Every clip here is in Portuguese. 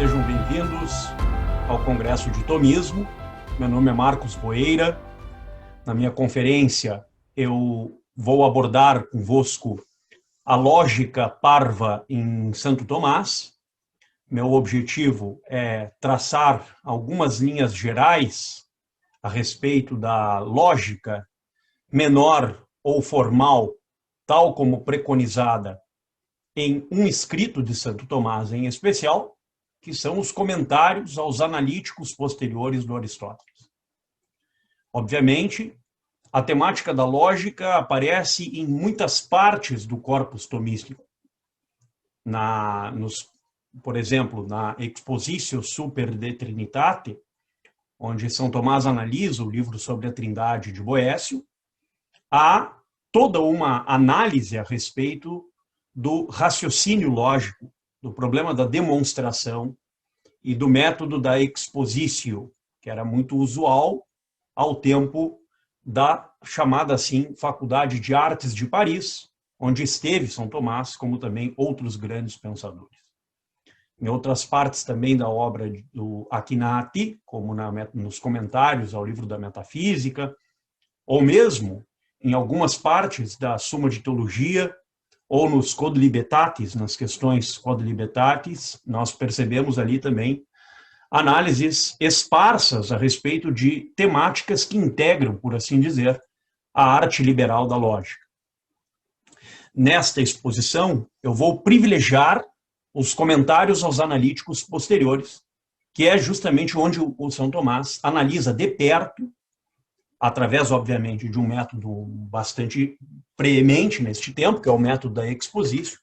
sejam bem-vindos ao Congresso de Tomismo. Meu nome é Marcos Boeira. Na minha conferência, eu vou abordar convosco a lógica parva em Santo Tomás. Meu objetivo é traçar algumas linhas gerais a respeito da lógica menor ou formal, tal como preconizada em um escrito de Santo Tomás em especial, que são os comentários aos analíticos posteriores do Aristóteles. Obviamente, a temática da lógica aparece em muitas partes do corpus tomístico. Por exemplo, na Expositio Super de Trinitate, onde São Tomás analisa o livro sobre a Trindade de Boécio, há toda uma análise a respeito do raciocínio lógico, do problema da demonstração e do método da expositio, que era muito usual ao tempo da chamada assim Faculdade de Artes de Paris, onde esteve São Tomás, como também outros grandes pensadores. Em outras partes também da obra do Akinati, como nos comentários ao livro da Metafísica, ou mesmo em algumas partes da Suma de Teologia, ou nos Quodlibetatis, nas questões Quodlibetatis, nós percebemos ali também análises esparsas a respeito de temáticas que integram, por assim dizer, a arte liberal da lógica. Nesta exposição, eu vou privilegiar os comentários aos analíticos posteriores, que é justamente onde o São Tomás analisa de perto, através, obviamente, de um método bastante preemente neste tempo, que é o método da expositio,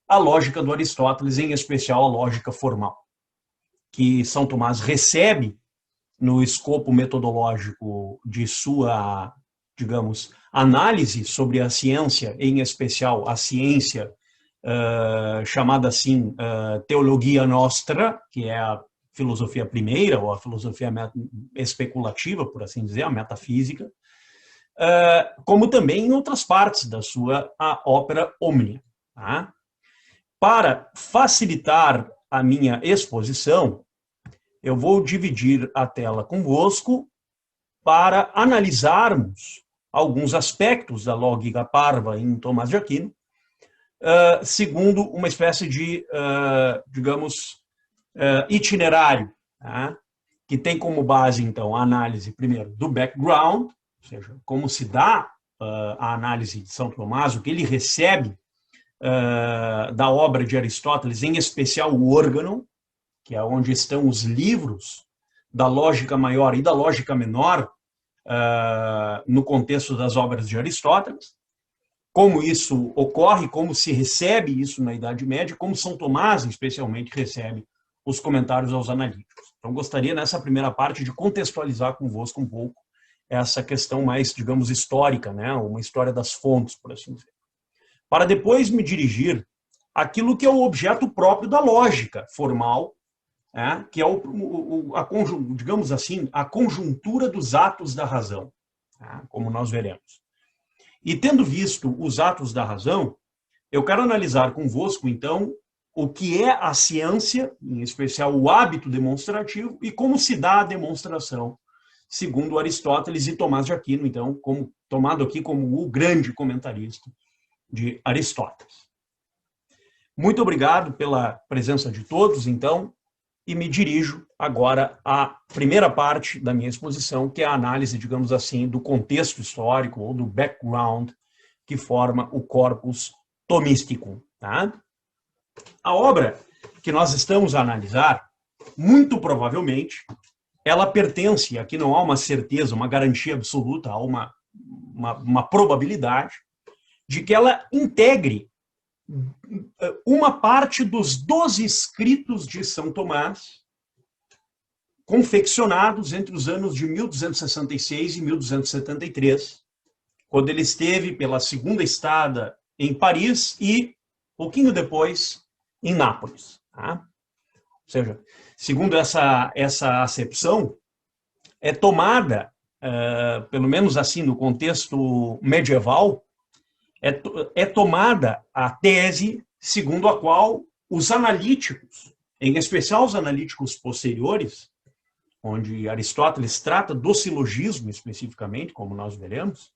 a lógica do Aristóteles, em especial a lógica formal, que São Tomás recebe no escopo metodológico de sua, digamos, análise sobre a ciência, em especial a ciência chamada assim Teologia Nostra, que é a filosofia primeira, ou a filosofia especulativa, por assim dizer, a metafísica, como também em outras partes da sua ópera Omnia. Tá? Para facilitar a minha exposição, eu vou dividir a tela convosco para analisarmos alguns aspectos da lógica parva em Tomás de Aquino, segundo uma espécie de, digamos, itinerário, tá? Que tem como base, então, a análise, primeiro, do background, ou seja, como se dá a análise de São Tomás, o que ele recebe da obra de Aristóteles, em especial o Organon, que é onde estão os livros da lógica maior e da lógica menor no contexto das obras de Aristóteles, como isso ocorre, como se recebe isso na Idade Média, como São Tomás, especialmente, recebe os comentários aos analíticos. Então, gostaria, nessa primeira parte, de contextualizar convosco um pouco essa questão mais, digamos, histórica, né? Uma história das fontes, por assim dizer. Para depois me dirigir àquilo que é o objeto próprio da lógica formal, né? Que é, digamos assim, a conjuntura dos atos da razão, né? Como nós veremos. E tendo visto os atos da razão, eu quero analisar convosco, então, o que é a ciência, em especial o hábito demonstrativo, e como se dá a demonstração, segundo Aristóteles e Tomás de Aquino, então, tomado aqui como o grande comentarista de Aristóteles. Muito obrigado pela presença de todos, então, e me dirijo agora à primeira parte da minha exposição, que é a análise, digamos assim, do contexto histórico ou do background que forma o corpus tomístico, tá? A obra que nós estamos a analisar, muito provavelmente, ela pertence, aqui não há uma certeza, uma garantia absoluta, há uma probabilidade de que ela integre uma parte dos 12 escritos de São Tomás, confeccionados entre os anos de 1266 e 1273, quando ele esteve pela segunda estada em Paris e, pouquinho depois, em Nápoles. Tá? Ou seja, segundo essa acepção, é tomada, pelo menos assim no contexto medieval, é tomada a tese segundo a qual os analíticos, em especial os analíticos posteriores, onde Aristóteles trata do silogismo especificamente, como nós veremos,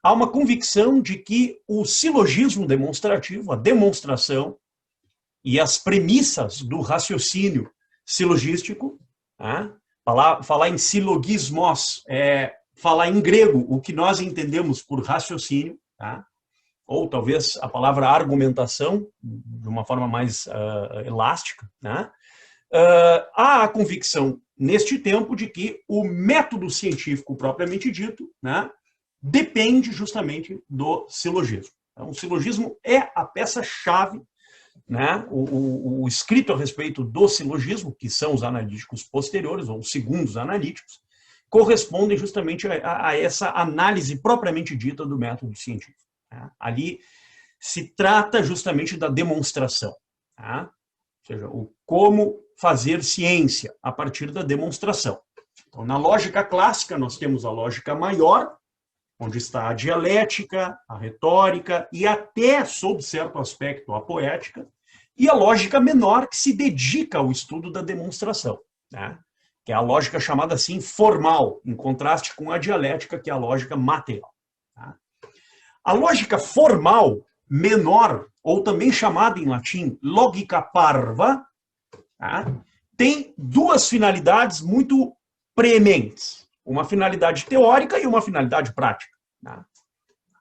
há uma convicção de que o silogismo demonstrativo, a demonstração e as premissas do raciocínio silogístico, né? Falar em silogismos é falar em grego o que nós entendemos por raciocínio, tá? Ou talvez a palavra argumentação, de uma forma mais elástica, né? Há a convicção neste tempo de que o método científico propriamente dito, né, depende justamente do silogismo. Então, o silogismo é a peça-chave, né? O escrito a respeito do silogismo, que são os analíticos posteriores, ou os segundos analíticos, correspondem justamente a essa análise propriamente dita do método científico. Tá? Ali se trata justamente da demonstração, tá? Ou seja, o como fazer ciência a partir da demonstração. Então, na lógica clássica, nós temos a lógica maior, onde está a dialética, a retórica e até, sob certo aspecto, a poética, e a lógica menor, que se dedica ao estudo da demonstração, né? Que é a lógica chamada assim formal, em contraste com a dialética, que é a lógica material. Tá? A lógica formal menor, ou também chamada em latim lógica parva, tá? Tem duas finalidades muito preementes. Uma finalidade teórica e uma finalidade prática. Tá?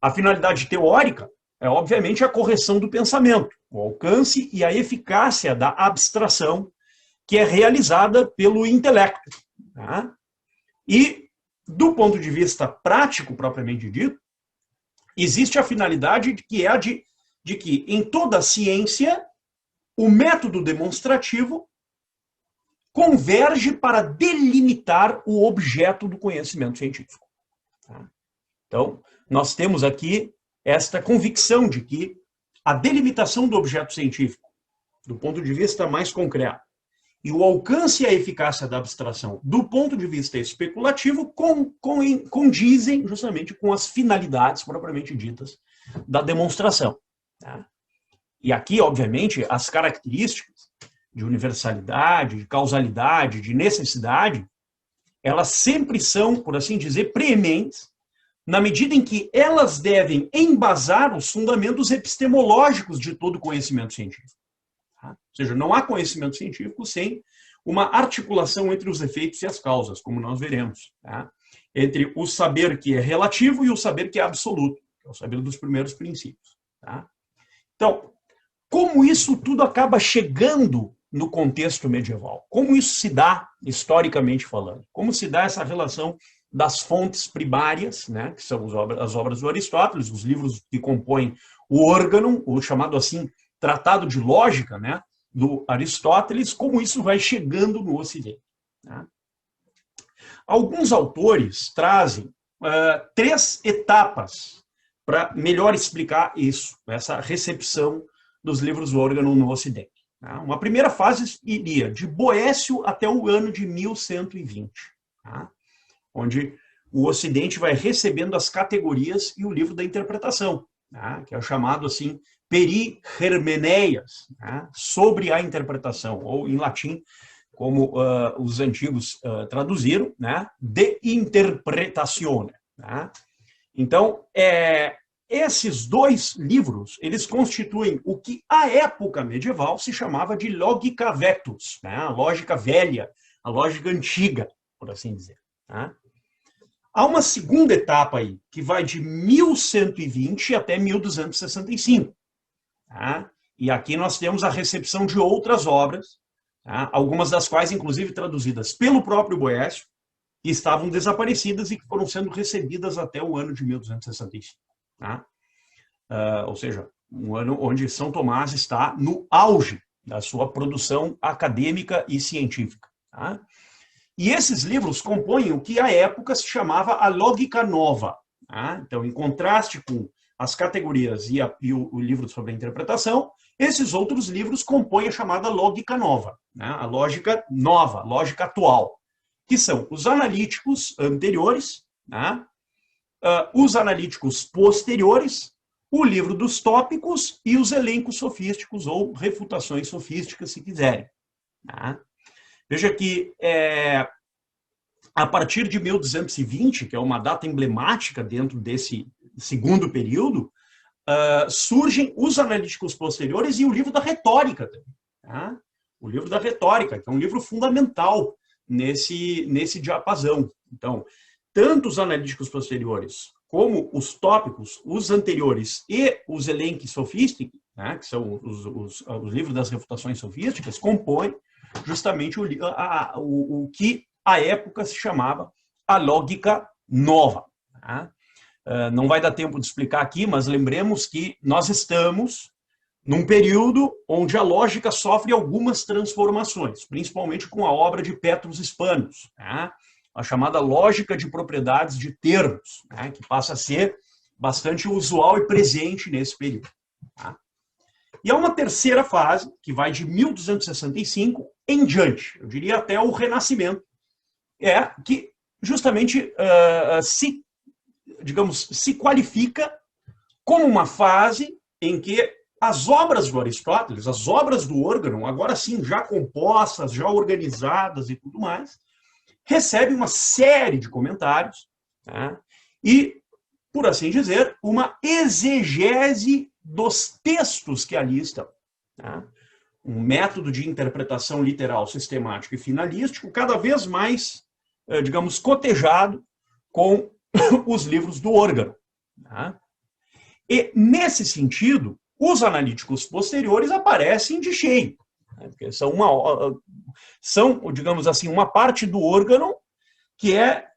A finalidade teórica é, obviamente, a correção do pensamento, o alcance e a eficácia da abstração que é realizada pelo intelecto. Tá? E, do ponto de vista prático, propriamente dito, existe a finalidade que é a de que, em toda a ciência, o método demonstrativo converge para delimitar o objeto do conhecimento científico. Tá? Então, nós temos aqui esta convicção de que a delimitação do objeto científico, do ponto de vista mais concreto, e o alcance e a eficácia da abstração, do ponto de vista especulativo, condizem justamente com as finalidades propriamente ditas da demonstração. Tá? E aqui, obviamente, as características de universalidade, de causalidade, de necessidade, elas sempre são, por assim dizer, preementes, na medida em que elas devem embasar os fundamentos epistemológicos de todo conhecimento científico. Tá? Ou seja, não há conhecimento científico sem uma articulação entre os efeitos e as causas, como nós veremos. Tá? Entre o saber que é relativo e o saber que é absoluto, que é o saber dos primeiros princípios. Tá? Então, como isso tudo acaba chegando no contexto medieval? Como isso se dá, historicamente falando? Como se dá essa relação das fontes primárias, né, que são as obras do Aristóteles, os livros que compõem o órgão, o chamado assim Tratado de Lógica, né, do Aristóteles, como isso vai chegando no Ocidente. Né? Alguns autores trazem 3 etapas para melhor explicar isso, essa recepção dos livros do órgão no Ocidente. Né? Uma primeira fase iria de Boécio até o ano de 1120. Tá? Onde o Ocidente vai recebendo as categorias e o livro da interpretação, né, que é o chamado assim perihermeneias, né, sobre a interpretação, ou em latim, como os antigos traduziram, né, de interpretatione. Né. Então, esses 2 livros, eles constituem o que à época medieval se chamava de lógica vetus, né, a lógica velha, a lógica antiga, por assim dizer. Tá? Há uma segunda etapa aí, que vai de 1120 até 1265. Tá? E aqui nós temos a recepção de outras obras, tá? Algumas das quais, inclusive, traduzidas pelo próprio Boécio, que estavam desaparecidas e que foram sendo recebidas até o ano de 1265. Tá? Ou seja, um ano onde São Tomás está no auge da sua produção acadêmica e científica. Tá? E esses livros compõem o que à época se chamava a lógica nova. Tá? Então, em contraste com as categorias e o livro sobre a interpretação, esses outros livros compõem a chamada lógica nova, né? A lógica nova, lógica atual, que são os analíticos anteriores, né? Os analíticos posteriores, o livro dos tópicos e os elencos sofísticos ou refutações sofísticas, se quiserem. Tá? Veja que a partir de 1220, que é uma data emblemática dentro desse segundo período, surgem os analíticos posteriores e o livro da retórica. Tá? O livro da retórica, que é um livro fundamental nesse diapasão. Então, tanto os analíticos posteriores como os tópicos, os anteriores e os elenchi sofísticos, né, que são os livros das refutações sofísticas, compõem justamente o que à época se chamava a lógica nova. Tá? Não vai dar tempo de explicar aqui, mas lembremos que nós estamos num período onde a lógica sofre algumas transformações, principalmente com a obra de Petrus Hispanus, tá? A chamada lógica de propriedades de termos, né? Que passa a ser bastante usual e presente nesse período. Tá? E há uma terceira fase, que vai de 1265 em diante, eu diria até o Renascimento, que justamente se qualifica como uma fase em que as obras do Aristóteles, as obras do órgão, agora sim, já compostas, já organizadas e tudo mais, recebem uma série de comentários, tá? E, por assim dizer, uma exegese dos textos que ali estão. Tá? Um método de interpretação literal, sistemático e finalístico cada vez mais, digamos, cotejado com os livros do órgão. Tá? E, nesse sentido, os analíticos posteriores aparecem de cheio, né? Porque são, digamos assim, uma parte do órgão que é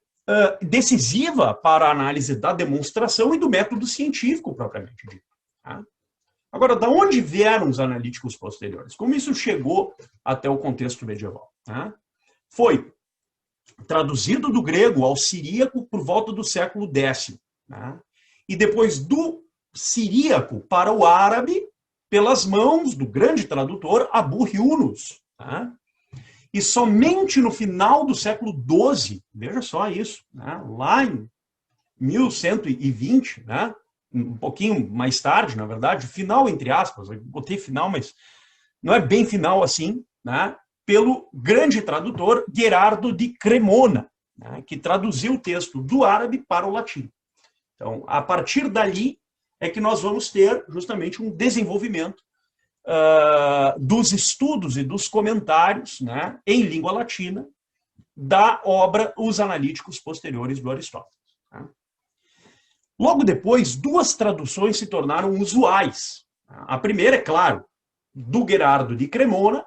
decisiva para a análise da demonstração e do método científico propriamente dito. Tá? Agora, da onde vieram os analíticos posteriores? Como isso chegou até o contexto medieval? Tá? Foi traduzido do grego ao siríaco por volta do século X. Tá? E depois do siríaco para o árabe pelas mãos do grande tradutor Abu Yunus. Tá? E somente no final do século XII, veja só isso, né? Lá em 1120, né? Um pouquinho mais tarde, na verdade, final entre aspas, eu botei final, mas não é bem final assim, né? Pelo grande tradutor Gherardo de Cremona, né? Que traduziu o texto do árabe para o latim. Então, a partir dali é que nós vamos ter justamente um desenvolvimento dos estudos e dos comentários, né, em língua latina da obra Os Analíticos Posteriores do Aristóteles. Tá? Logo depois, duas traduções se tornaram usuais. A primeira, é claro, do Gherardo de Cremona,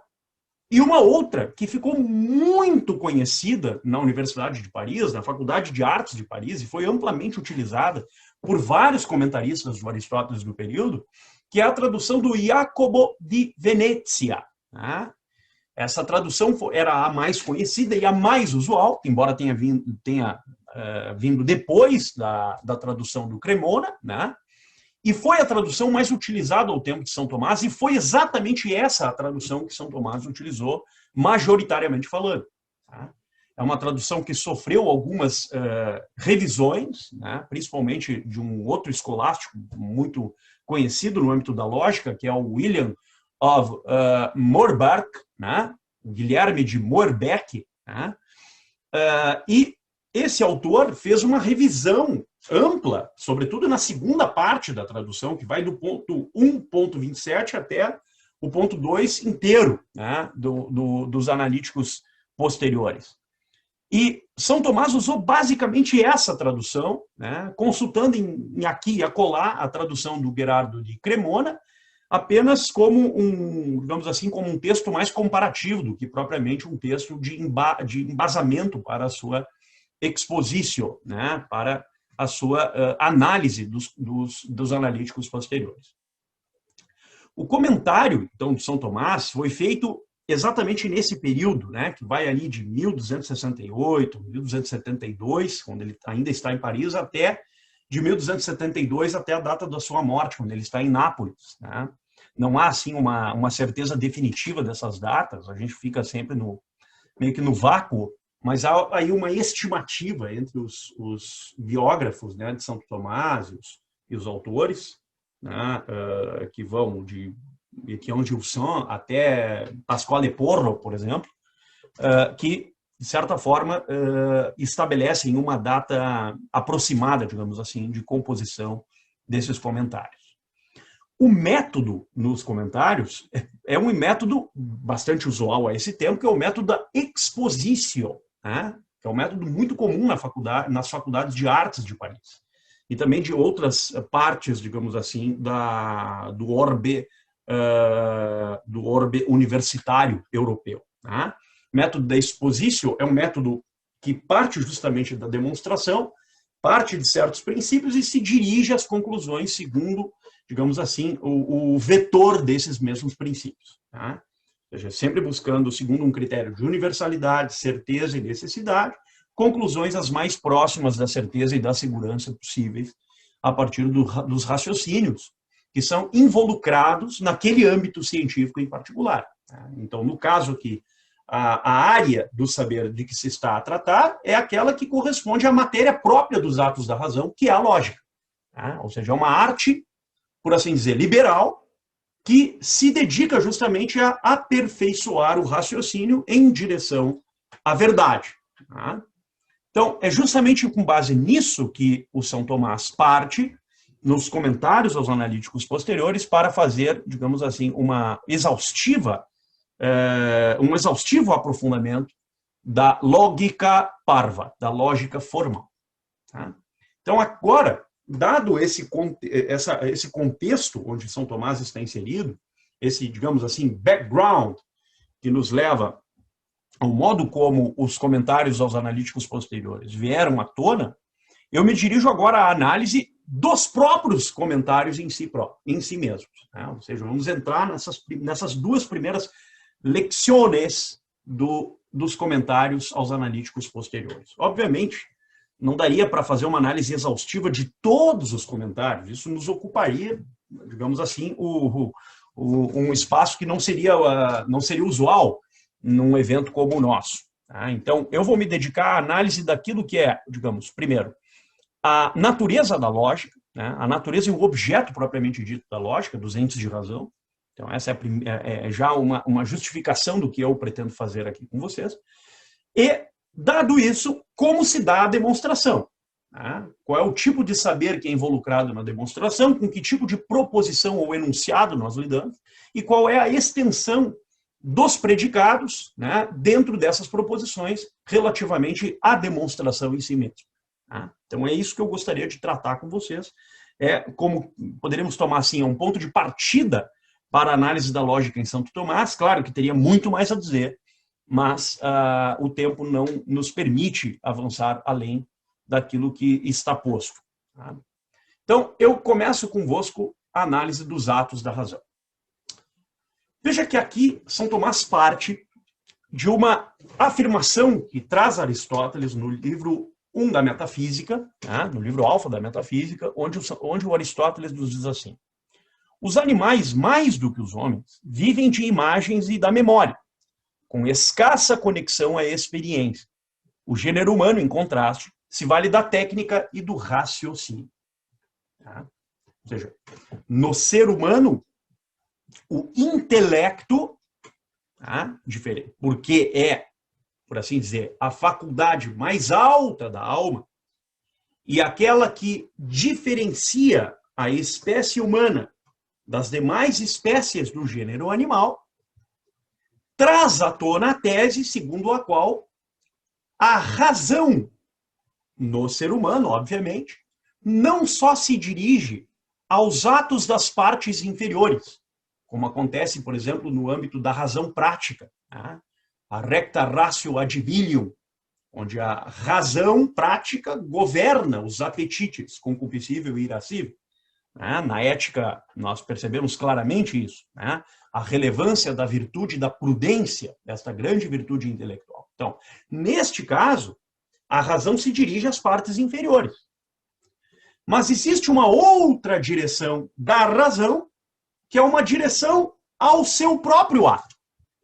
e uma outra que ficou muito conhecida na Universidade de Paris, na Faculdade de Artes de Paris, e foi amplamente utilizada por vários comentaristas do Aristóteles do período, que é a tradução do Jacobo di Venezia. Tá? Essa tradução era a mais conhecida e a mais usual, embora tenha vindo depois da tradução do Cremona, né? E foi a tradução mais utilizada ao tempo de São Tomás, e foi exatamente essa a tradução que São Tomás utilizou, majoritariamente falando. Tá? É uma tradução que sofreu algumas revisões, né? Principalmente de um outro escolástico muito conhecido no âmbito da lógica, que é o William of Moerbeke, né? Guilherme de Moerbeke, né? E esse autor fez uma revisão ampla, sobretudo na segunda parte da tradução, que vai do ponto 1.27 até o ponto 2 inteiro, né? Dos analíticos posteriores. E São Tomás usou basicamente essa tradução, né, consultando em aqui e acolá a tradução do Gherardo de Cremona, apenas como digamos assim, como um texto mais comparativo do que propriamente um texto de embasamento para a sua expositio, né, para a sua análise dos analíticos posteriores. O comentário, então, de São Tomás foi feito exatamente nesse período, né, que vai ali de 1268, 1272, quando ele ainda está em Paris, até de 1272 até a data da sua morte, quando ele está em Nápoles. Né? Não há, assim, uma certeza definitiva dessas datas, a gente fica sempre meio que no vácuo, mas há aí uma estimativa entre os biógrafos, né, de Santo Tomás e os autores, né, que vão de Etienne Gilson, até Pasquale Porro, por exemplo, que, de certa forma, estabelecem uma data aproximada, digamos assim, de composição desses comentários. O método nos comentários é um método bastante usual a esse tempo, que é o método da exposition, né? Que é um método muito comum nas faculdades de artes de Paris e também de outras partes, digamos assim, do orbe universitário europeu. Né? O método da exposition é um método que parte justamente da demonstração, parte de certos princípios e se dirige às conclusões segundo, digamos assim, o vetor desses mesmos princípios. Tá? Ou seja, sempre buscando, segundo um critério de universalidade, certeza e necessidade, conclusões as mais próximas da certeza e da segurança possíveis a partir dos raciocínios que são involucrados naquele âmbito científico em particular. Tá? Então, no caso aqui, a área do saber de que se está a tratar é aquela que corresponde à matéria própria dos atos da razão, que é a lógica. Tá? Ou seja, é uma arte, por assim dizer, liberal, que se dedica justamente a aperfeiçoar o raciocínio em direção à verdade. Tá? Então, é justamente com base nisso que o São Tomás parte, nos comentários aos analíticos posteriores, para fazer, digamos assim, um exaustivo aprofundamento da lógica parva, da lógica formal. Tá? Então, agora, dado esse contexto onde São Tomás está inserido, esse, digamos assim, background que nos leva ao modo como os comentários aos analíticos posteriores vieram à tona, eu me dirijo agora à análise dos próprios comentários em si mesmos. Né? Ou seja, vamos entrar nessas duas primeiras lecciones dos comentários aos analíticos posteriores. Obviamente, não daria para fazer uma análise exaustiva de todos os comentários, isso nos ocuparia, digamos assim, um espaço que não seria usual num evento como o nosso. Tá? Então, eu vou me dedicar à análise daquilo que é, digamos, primeiro, a natureza da lógica, né? A natureza e o objeto propriamente dito da lógica, dos entes de razão. Então, essa é já uma justificação do que eu pretendo fazer aqui com vocês. E, dado isso, como se dá a demonstração? Né? Qual é o tipo de saber que é involucrado na demonstração, com que tipo de proposição ou enunciado nós lidamos, e qual é a extensão dos predicados, né, dentro dessas proposições relativamente à demonstração em si mesmo. Tá? Então, é isso que eu gostaria de tratar com vocês. Como poderíamos tomar assim, um ponto de partida para a análise da lógica em Santo Tomás. Claro que teria muito mais a dizer, mas o tempo não nos permite avançar além daquilo que está posto. Tá? Então, eu começo convosco a análise dos atos da razão. Veja que aqui São Tomás parte de uma afirmação que traz Aristóteles no livro 1 da Metafísica, né, no livro Alfa da Metafísica, onde o Aristóteles nos diz assim: os animais, mais do que os homens, vivem de imagens e da memória, com escassa conexão à experiência. O gênero humano, em contraste, se vale da técnica e do raciocínio. Tá? Ou seja, no ser humano, o intelecto, tá, diferente, porque é, por assim dizer, a faculdade mais alta da alma e aquela que diferencia a espécie humana das demais espécies do gênero animal, traz à tona a tese segundo a qual a razão no ser humano, obviamente, não só se dirige aos atos das partes inferiores, como acontece, por exemplo, no âmbito da razão prática, tá? A recta ratio ad bilium, onde a razão prática governa os apetites concupiscível e irascível. Na ética, nós percebemos claramente isso, né? A relevância da virtude da prudência, desta grande virtude intelectual. Então, neste caso, a razão se dirige às partes inferiores. Mas existe uma outra direção da razão, que é uma direção ao seu próprio ato.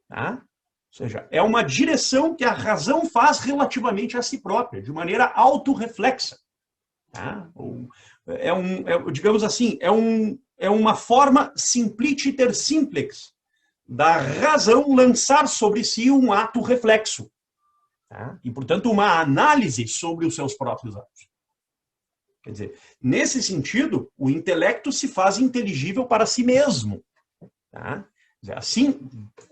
Tá? Ou seja, é uma direção que a razão faz relativamente a si própria, de maneira autorreflexa. Tá? Digamos assim, é uma forma simpliciter simplex da razão lançar sobre si um ato reflexo. Tá? E, portanto, uma análise sobre os seus próprios atos. Quer dizer, nesse sentido, o intelecto se faz inteligível para si mesmo. Tá? Assim,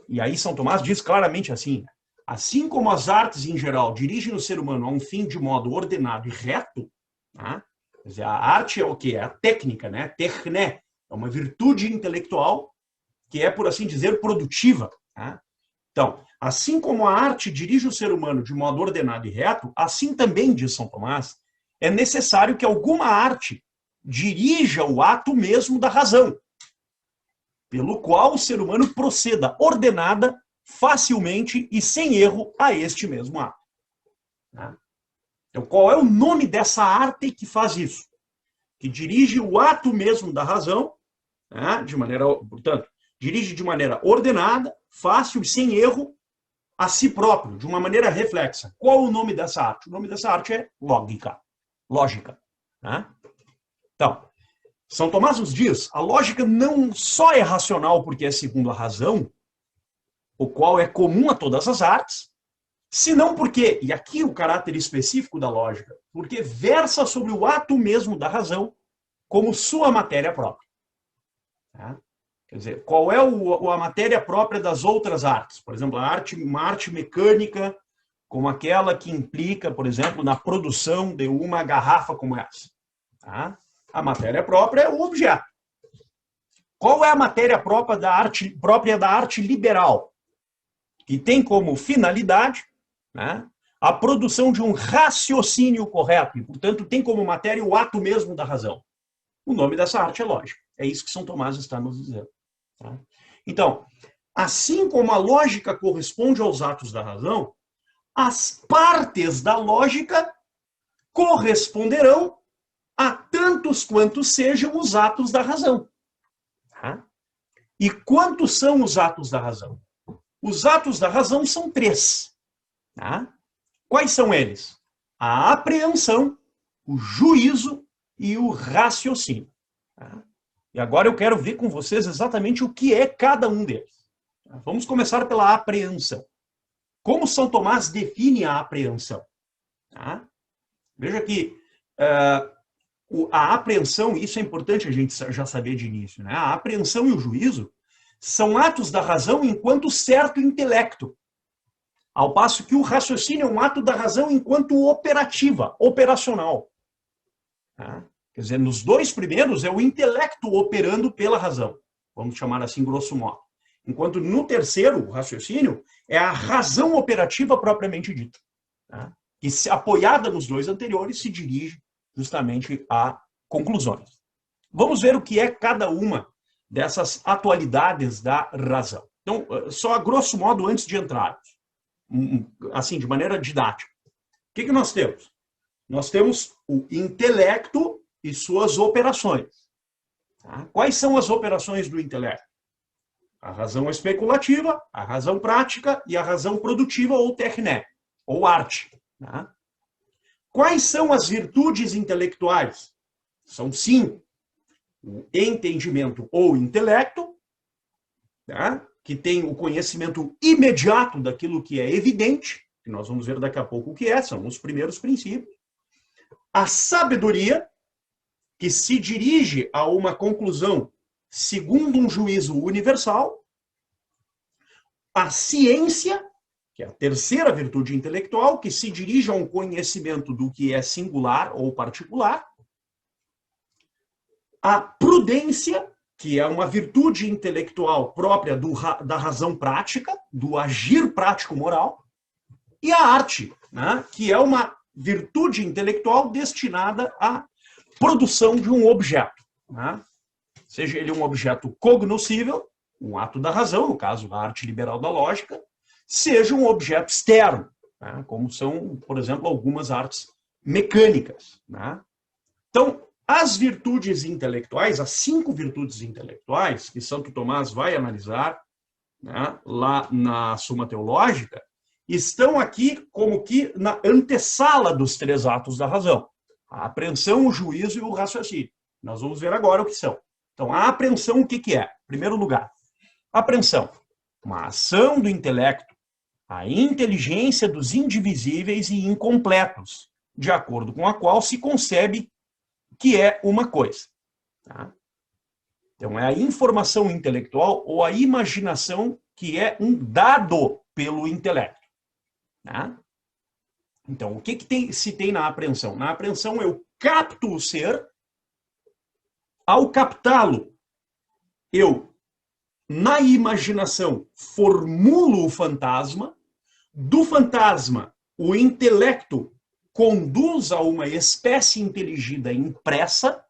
e aí São Tomás diz claramente assim como as artes em geral dirigem o ser humano a um fim de modo ordenado e reto, tá? Quer dizer, a arte é o quê? É a técnica, né? Techné, é uma virtude intelectual que é, por assim dizer, produtiva. Tá? Então, assim como a arte dirige o ser humano de modo ordenado e reto, assim também, diz São Tomás, é necessário que alguma arte dirija o ato mesmo da razão, pelo qual o ser humano proceda ordenada, facilmente e sem erro a este mesmo ato. Tá? Então, qual é o nome dessa arte que faz isso? Que dirige o ato mesmo da razão, tá? Portanto, dirige de maneira ordenada, fácil e sem erro a si próprio, de uma maneira reflexa. Qual o nome dessa arte? O nome dessa arte é lógica. Tá? Então, São Tomás nos diz, a lógica não só é racional porque é segundo a razão, o qual é comum a todas as artes, senão porque, e aqui o caráter específico da lógica, porque versa sobre o ato mesmo da razão como sua matéria própria. Tá? Quer dizer, qual é a matéria própria das outras artes? Por exemplo, uma arte mecânica, como aquela que implica, por exemplo, na produção de uma garrafa como essa. Tá? A matéria própria é o objeto. Qual é a matéria própria da arte liberal? Que tem como finalidade, né, a produção de um raciocínio correto, e, portanto, tem como matéria o ato mesmo da razão. O nome dessa arte é lógica. É isso que São Tomás está nos dizendo. Tá? Então, assim como a lógica corresponde aos atos da razão, as partes da lógica corresponderão a tantos quantos sejam os atos da razão. Tá? E quantos são os atos da razão? Os atos da razão são 3. Tá? Quais são eles? A apreensão, o juízo e o raciocínio. Tá? E agora eu quero ver com vocês exatamente o que é cada um deles. Tá? Vamos começar pela apreensão. Como São Tomás define a apreensão? Tá? Veja que a apreensão, isso é importante a gente já saber de início, né? A apreensão e o juízo são atos da razão enquanto certo intelecto, ao passo que o raciocínio é um ato da razão enquanto operacional. Tá? Quer dizer, nos dois primeiros é o intelecto operando pela razão, vamos chamar assim grosso modo. Enquanto no terceiro, o raciocínio, é a razão operativa propriamente dita, tá? Que, apoiada nos dois anteriores, se dirige justamente a conclusões. Vamos ver o que é cada uma dessas atualidades da razão. Então, só a grosso modo, antes de entrarmos, assim, de maneira didática. O que nós temos? Nós temos o intelecto e suas operações. Tá? Quais são as operações do intelecto? A razão especulativa, a razão prática e a razão produtiva ou techné, ou arte. Tá? Quais são as virtudes intelectuais? São 5. O entendimento ou intelecto, tá? Que tem o conhecimento imediato daquilo que é evidente, que nós vamos ver daqui a pouco o que é, são os primeiros princípios. A sabedoria, que se dirige a uma conclusão segundo um juízo universal. A ciência, que é a terceira virtude intelectual, que se dirige a um conhecimento do que é singular ou particular. A prudência, que é uma virtude intelectual própria da razão prática, do agir prático moral. E a arte, né, que é uma virtude intelectual destinada à produção de um objeto. Né? Seja ele um objeto cognoscível, um ato da razão, no caso, a arte liberal da lógica, seja um objeto externo, né? Como são, por exemplo, algumas artes mecânicas. Né? Então, as virtudes intelectuais, as 5 virtudes intelectuais, que Santo Tomás vai analisar, né, lá na Suma Teológica, estão aqui como que na antessala dos 3 atos da razão. A apreensão, o juízo e o raciocínio. Nós vamos ver agora o que são. Então, a apreensão, o que que é? Em primeiro lugar, apreensão, uma ação do intelecto, a inteligência dos indivisíveis e incompletos, de acordo com a qual se concebe que é uma coisa. Tá? Então, é a informação intelectual ou a imaginação que é um dado pelo intelecto. Tá? Então, o que, que se tem na apreensão? Na apreensão, eu capto o ser, ao captá-lo, eu, na imaginação, formulo o fantasma, do fantasma, o intelecto conduz a uma espécie inteligida impressa,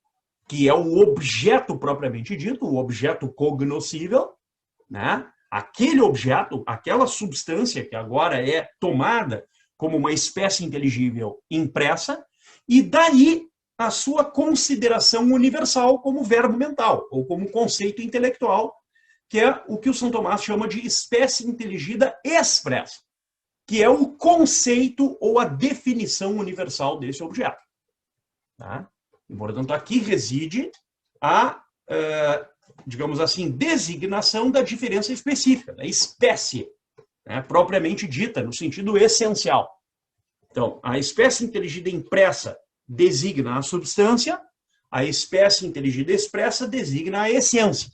que é o objeto propriamente dito, o objeto cognoscível, né? Aquele objeto, aquela substância que agora é tomada como uma espécie inteligível impressa, e daí a sua consideração universal como verbo mental, ou como conceito intelectual, que é o que o São Tomás chama de espécie inteligida expressa, que é o conceito ou a definição universal desse objeto. Tá? E, portanto, aqui reside a, digamos assim, designação da diferença específica, da espécie, né, propriamente dita, no sentido essencial. Então, a espécie inteligida impressa designa a substância, a espécie inteligida expressa designa a essência.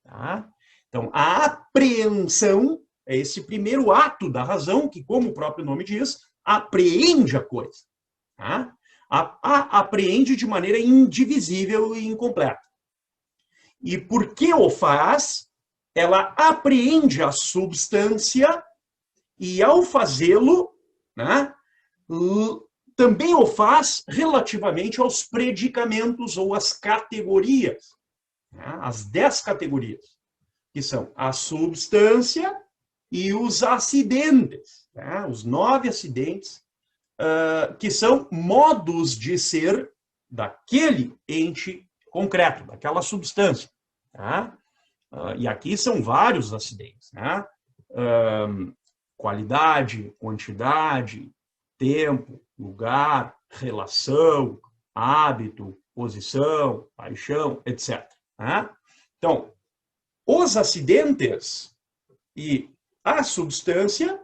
Tá? Então, a apreensão é esse primeiro ato da razão que, como o próprio nome diz, apreende a coisa. Tá? Apreende de maneira indivisível e incompleta. E porque o faz, ela apreende a substância e, ao fazê-lo, né, também o faz relativamente aos predicamentos ou às categorias, né, as 10 categorias, que são a substância e os acidentes, né, os 9 acidentes, que são modos de ser daquele ente concreto, daquela substância. Tá? E aqui são vários acidentes. Né? Qualidade, quantidade, tempo, lugar, relação, hábito, posição, paixão, etc. Tá? Então, os acidentes e a substância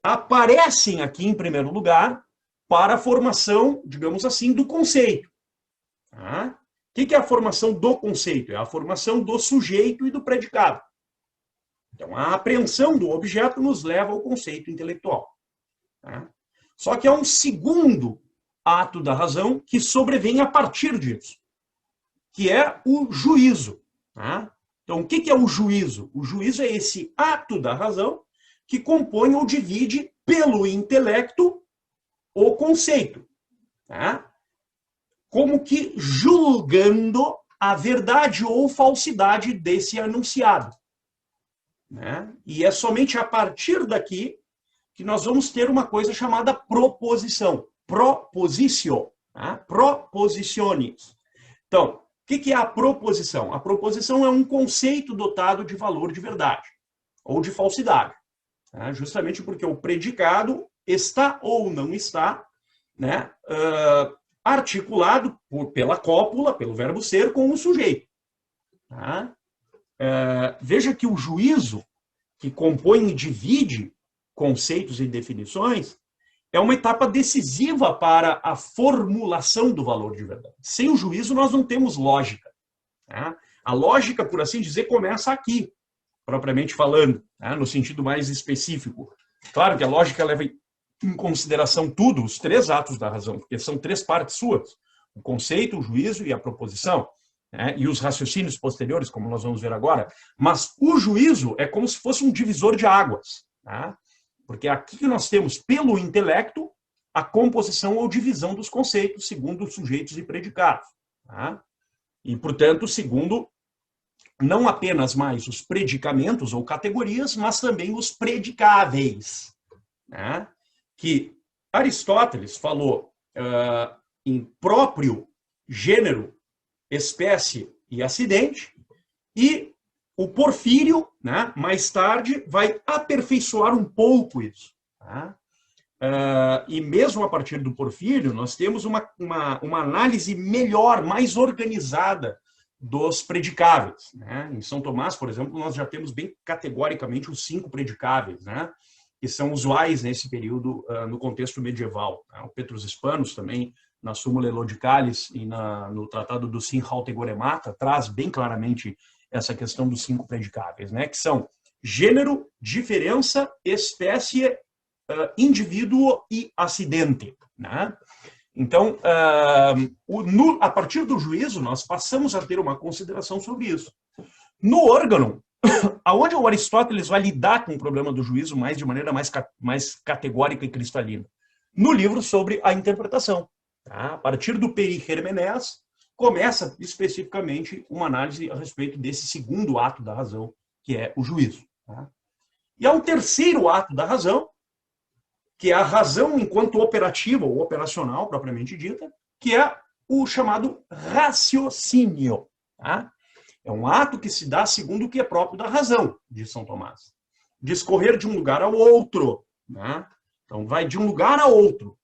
aparecem aqui em primeiro lugar para a formação, digamos assim, do conceito. Tá? O que é a formação do conceito? É a formação do sujeito e do predicado. Então, a apreensão do objeto nos leva ao conceito intelectual. Tá? Só que há um segundo ato da razão que sobrevém a partir disso, que é o juízo. Tá? Então, o que é o juízo? O juízo é esse ato da razão que compõe ou divide pelo intelecto o conceito. Tá? Como que julgando a verdade ou falsidade desse enunciado. Né? E é somente a partir daqui que nós vamos ter uma coisa chamada proposição. Propositio. Tá? Proposiciones. Então, o que é a proposição? A proposição é um conceito dotado de valor de verdade ou de falsidade. Tá? Justamente porque o predicado está ou não está, né, articulado pela cópula, pelo verbo ser, com o sujeito. Tá? Veja que o juízo, que compõe e divide conceitos e definições, é uma etapa decisiva para a formulação do valor de verdade. Sem o juízo, nós não temos lógica. Tá? A lógica, por assim dizer, começa aqui, propriamente falando, tá? No sentido mais específico. Claro que a lógica leva em consideração tudo, os 3 atos da razão, porque são 3 partes suas: o conceito, o juízo e a proposição, né? E os raciocínios posteriores, como nós vamos ver agora. Mas o juízo é como se fosse um divisor de águas, tá? Porque é aqui que nós temos, pelo intelecto, a composição ou divisão dos conceitos, segundo os sujeitos e predicados. Tá? E, portanto, segundo não apenas mais os predicamentos ou categorias, mas também os predicáveis, né? Que Aristóteles falou em próprio gênero, espécie e acidente, e o Porfírio, né, mais tarde, vai aperfeiçoar um pouco isso. Tá? E mesmo a partir do Porfírio, nós temos uma análise melhor, mais organizada dos predicáveis, né? Em São Tomás, por exemplo, nós já temos bem categoricamente os 5 predicáveis, né? Que são usuais nesse período no contexto medieval. Né? O Petrus Hispanus também, na Súmula Elodicalis e no Tratado do Sinhaltegoremata, traz bem claramente essa questão dos 5 predicáveis, né? Que são gênero, diferença, espécie, indivíduo e acidente, né? Então, a partir do juízo, nós passamos a ter uma consideração sobre isso. No órgão, aonde o Aristóteles vai lidar com o problema do juízo de maneira mais categórica e cristalina? No livro sobre a interpretação. Tá? A partir do Perihermenés, começa especificamente uma análise a respeito desse segundo ato da razão, que é o juízo. Tá? E há um terceiro ato da razão, que é a razão enquanto operativa ou operacional, propriamente dita, que é o chamado raciocínio. Tá? É um ato que se dá segundo o que é próprio da razão, de São Tomás. Discorrer de um lugar ao outro. Né? Então, vai de um lugar a outro,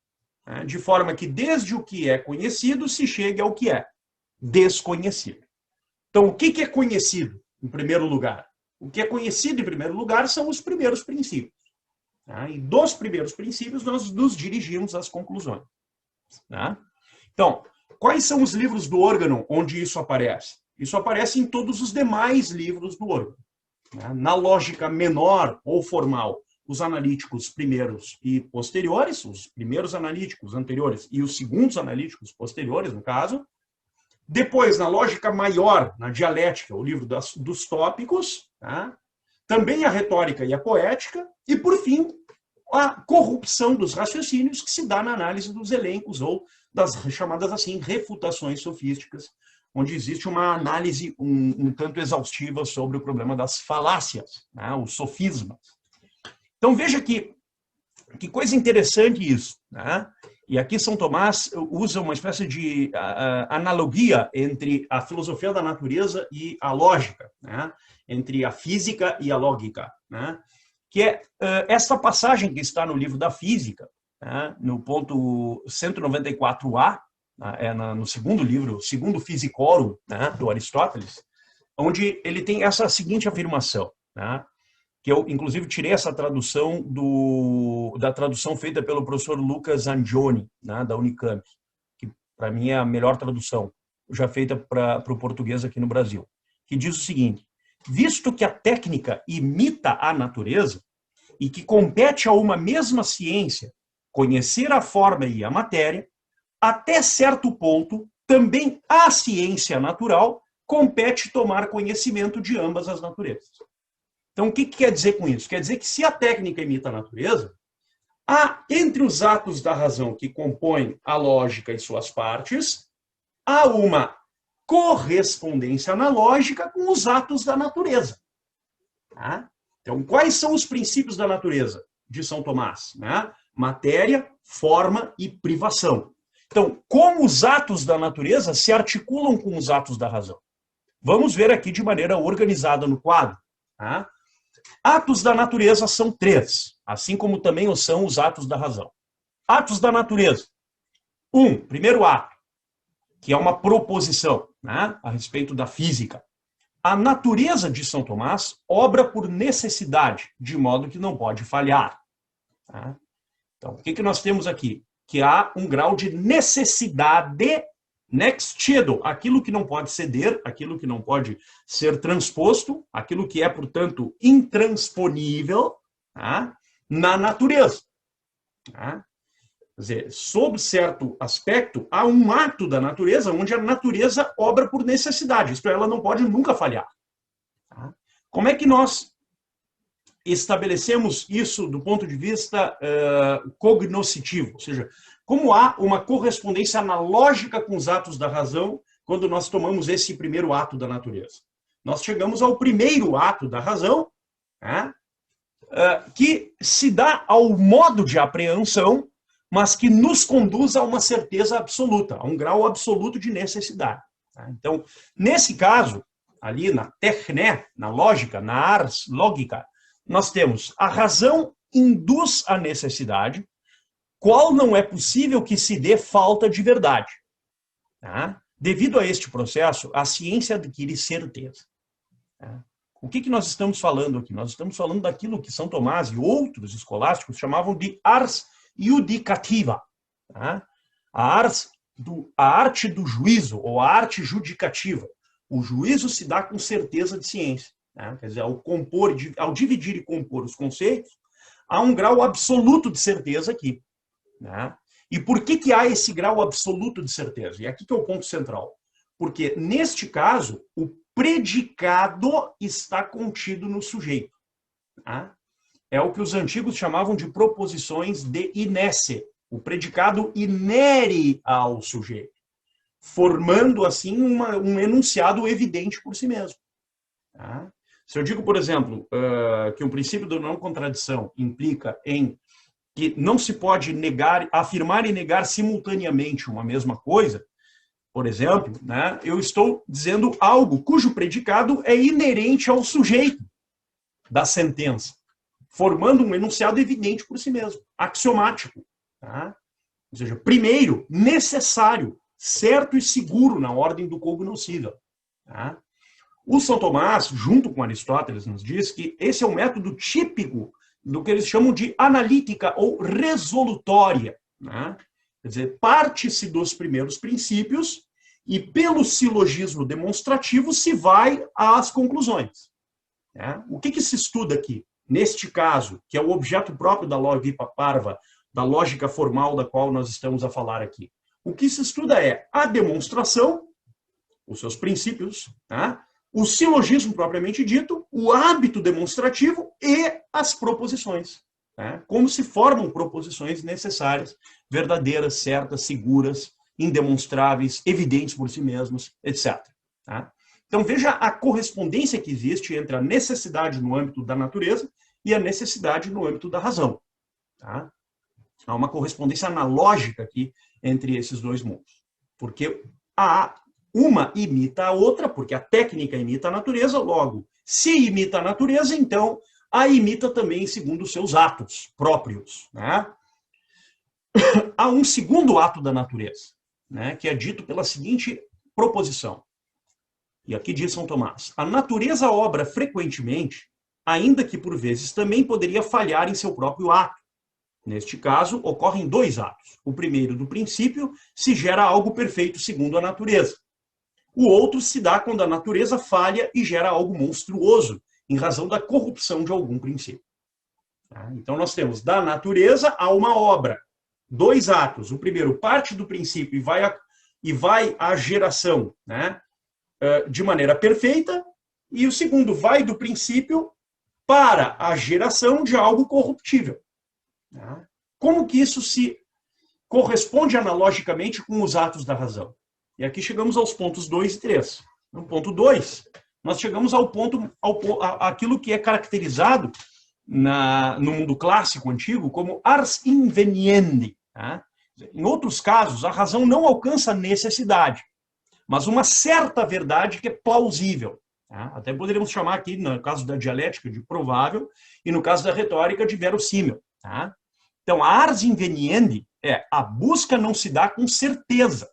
né? De forma que desde o que é conhecido se chegue ao que é desconhecido. Então, o que é conhecido, em primeiro lugar? O que é conhecido, em primeiro lugar, são os primeiros princípios. Tá? E dos primeiros princípios, nós nos dirigimos às conclusões. Tá? Então, quais são os livros do órgão onde isso aparece? Isso aparece em todos os demais livros do órgão. Né? Na lógica menor ou formal, os analíticos primeiros e posteriores, os primeiros analíticos anteriores e os segundos analíticos posteriores, no caso. Depois, na lógica maior, na dialética, o livro dos tópicos, tá? Também a retórica e a poética, e, por fim, a corrupção dos raciocínios que se dá na análise dos elencos, ou das chamadas, assim, refutações sofísticas, onde existe uma análise um tanto exaustiva sobre o problema das falácias, né? Os sofismas. Então, veja que coisa interessante isso, né? E aqui São Tomás usa uma espécie de analogia entre a filosofia da natureza e a lógica, né? Entre a física e a lógica, né? Que é essa passagem que está no livro da Física, né? No ponto 194a, no segundo livro, segundo Physicorum, né? Do Aristóteles, onde ele tem essa seguinte afirmação, né? Que eu, inclusive, tirei essa tradução da tradução feita pelo professor Lucas Angioni, né, da Unicamp, que para mim é a melhor tradução já feita para o português aqui no Brasil, que diz o seguinte: visto que a técnica imita a natureza e que compete a uma mesma ciência conhecer a forma e a matéria, até certo ponto, também a ciência natural compete tomar conhecimento de ambas as naturezas. Então, o que quer dizer com isso? Quer dizer que se a técnica imita a natureza, há, entre os atos da razão que compõem a lógica e suas partes, há uma correspondência analógica com os atos da natureza. Tá? Então, quais são os princípios da natureza de São Tomás? Né? Matéria, forma e privação. Então, como os atos da natureza se articulam com os atos da razão? Vamos ver aqui de maneira organizada no quadro. Tá? Atos da natureza são 3, assim como também o são os atos da razão. Atos da natureza. Primeiro ato, que é uma proposição, né, a respeito da física. A natureza de São Tomás obra por necessidade, de modo que não pode falhar. Tá? Então, o que nós temos aqui? Que há um grau de necessidade nextido, aquilo que não pode ceder, aquilo que não pode ser transposto, aquilo que é, portanto, intransponível, tá? Na natureza. Tá? Quer dizer, sob certo aspecto, há um ato da natureza onde a natureza obra por necessidade, isto é, ela não pode nunca falhar. Tá? Como é que nós estabelecemos isso do ponto de vista cognoscitivo? Ou seja, como há uma correspondência analógica com os atos da razão quando nós tomamos esse primeiro ato da natureza? Nós chegamos ao primeiro ato da razão, né, que se dá ao modo de apreensão, mas que nos conduz a uma certeza absoluta, a um grau absoluto de necessidade. Tá? Então, nesse caso, ali na techné, na lógica, na ars lógica, nós temos a razão induz a necessidade, qual não é possível que se dê falta de verdade. Tá? Devido a este processo, a ciência adquire certeza. O que nós estamos falando aqui? Nós estamos falando daquilo que São Tomás e outros escolásticos chamavam de ars judicativa. A arte do juízo, ou a arte judicativa. O juízo se dá com certeza de ciência. Quer dizer, ao dividir e compor os conceitos, há um grau absoluto de certeza aqui. E por que há esse grau absoluto de certeza? E aqui que é o ponto central. Porque, neste caso, o predicado está contido no sujeito. É o que os antigos chamavam de proposições de inesse. O predicado inere ao sujeito, formando, assim, um enunciado evidente por si mesmo. Se eu digo, por exemplo, que o princípio da não contradição implica em que não se pode negar, afirmar e negar simultaneamente uma mesma coisa, por exemplo, eu estou dizendo algo cujo predicado é inerente ao sujeito da sentença, formando um enunciado evidente por si mesmo, axiomático. Ou seja, primeiro, necessário, certo e seguro na ordem do cognoscível. O São Tomás, junto com Aristóteles, nos diz que esse é um método típico do que eles chamam de analítica ou resolutória. Quer dizer, parte-se dos primeiros princípios e, pelo silogismo demonstrativo, se vai às conclusões. O que se estuda aqui? Neste caso, que é o objeto próprio da lógica parva, da lógica formal da qual nós estamos a falar aqui. O que se estuda é a demonstração, os seus princípios, o silogismo propriamente dito, o hábito demonstrativo e as proposições. Como se formam proposições necessárias, verdadeiras, certas, seguras, indemonstráveis, evidentes por si mesmas, etc. Então veja a correspondência que existe entre a necessidade no âmbito da natureza e a necessidade no âmbito da razão. Há uma correspondência analógica aqui entre esses dois mundos. Porque uma imita a outra, porque a técnica imita a natureza, logo, se imita a natureza, então a imita também segundo os seus atos próprios. Há um segundo ato da natureza, que é dito pela seguinte proposição. E aqui diz São Tomás: a natureza obra frequentemente, ainda que por vezes também poderia falhar em seu próprio ato. Neste caso, ocorrem dois atos. O primeiro, do princípio, se gera algo perfeito segundo a natureza. O outro se dá quando a natureza falha e gera algo monstruoso, em razão da corrupção de algum princípio. Então, nós temos da natureza a uma obra. Dois atos. O primeiro parte do princípio e vai à geração de maneira perfeita, e o segundo vai do princípio para a geração de algo corruptível. Como que isso se corresponde analogicamente com os atos da razão? E aqui chegamos aos pontos 2 e 3. No ponto 2, nós chegamos àquilo que é caracterizado no mundo clássico antigo como ars inveniendi. Em outros casos, a razão não alcança a necessidade, mas uma certa verdade que é plausível. Até poderíamos chamar aqui, no caso da dialética, de provável, e no caso da retórica, de verossímil. Então, a ars inveniendi é a busca não se dá com certeza.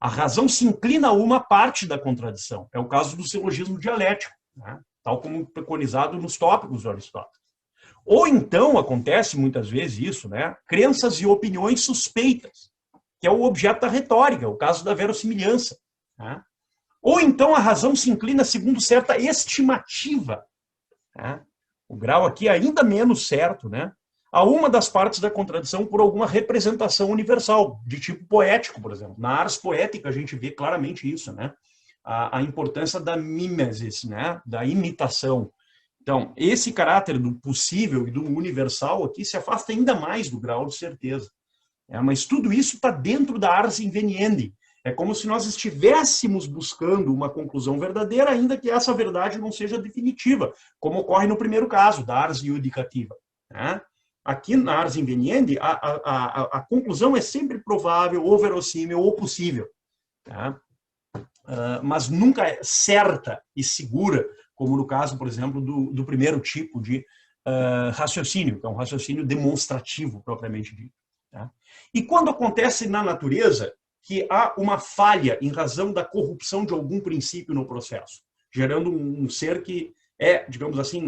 A razão se inclina a uma parte da contradição. É o caso do silogismo dialético, tal como preconizado nos tópicos do Aristóteles. Ou então, acontece muitas vezes isso, crenças e opiniões suspeitas, que é o objeto da retórica, o caso da verossimilhança. Ou então a razão se inclina segundo certa estimativa. O grau aqui é ainda menos certo, a uma das partes da contradição por alguma representação universal, de tipo poético, por exemplo. Na ars poética a gente vê claramente isso, a importância da mimesis, da imitação. Então, esse caráter do possível e do universal aqui se afasta ainda mais do grau de certeza. Mas tudo isso está dentro da ars inveniendi. É como se nós estivéssemos buscando uma conclusão verdadeira, ainda que essa verdade não seja definitiva, como ocorre no primeiro caso, da ars judicativa. Aqui na ars inveniendi, a conclusão é sempre provável, ou verossímil, ou possível. Mas nunca é certa e segura, como no caso, por exemplo, do primeiro tipo de raciocínio, que é um raciocínio demonstrativo, propriamente dito. E quando acontece na natureza, que há uma falha em razão da corrupção de algum princípio no processo, gerando um ser que é, digamos assim,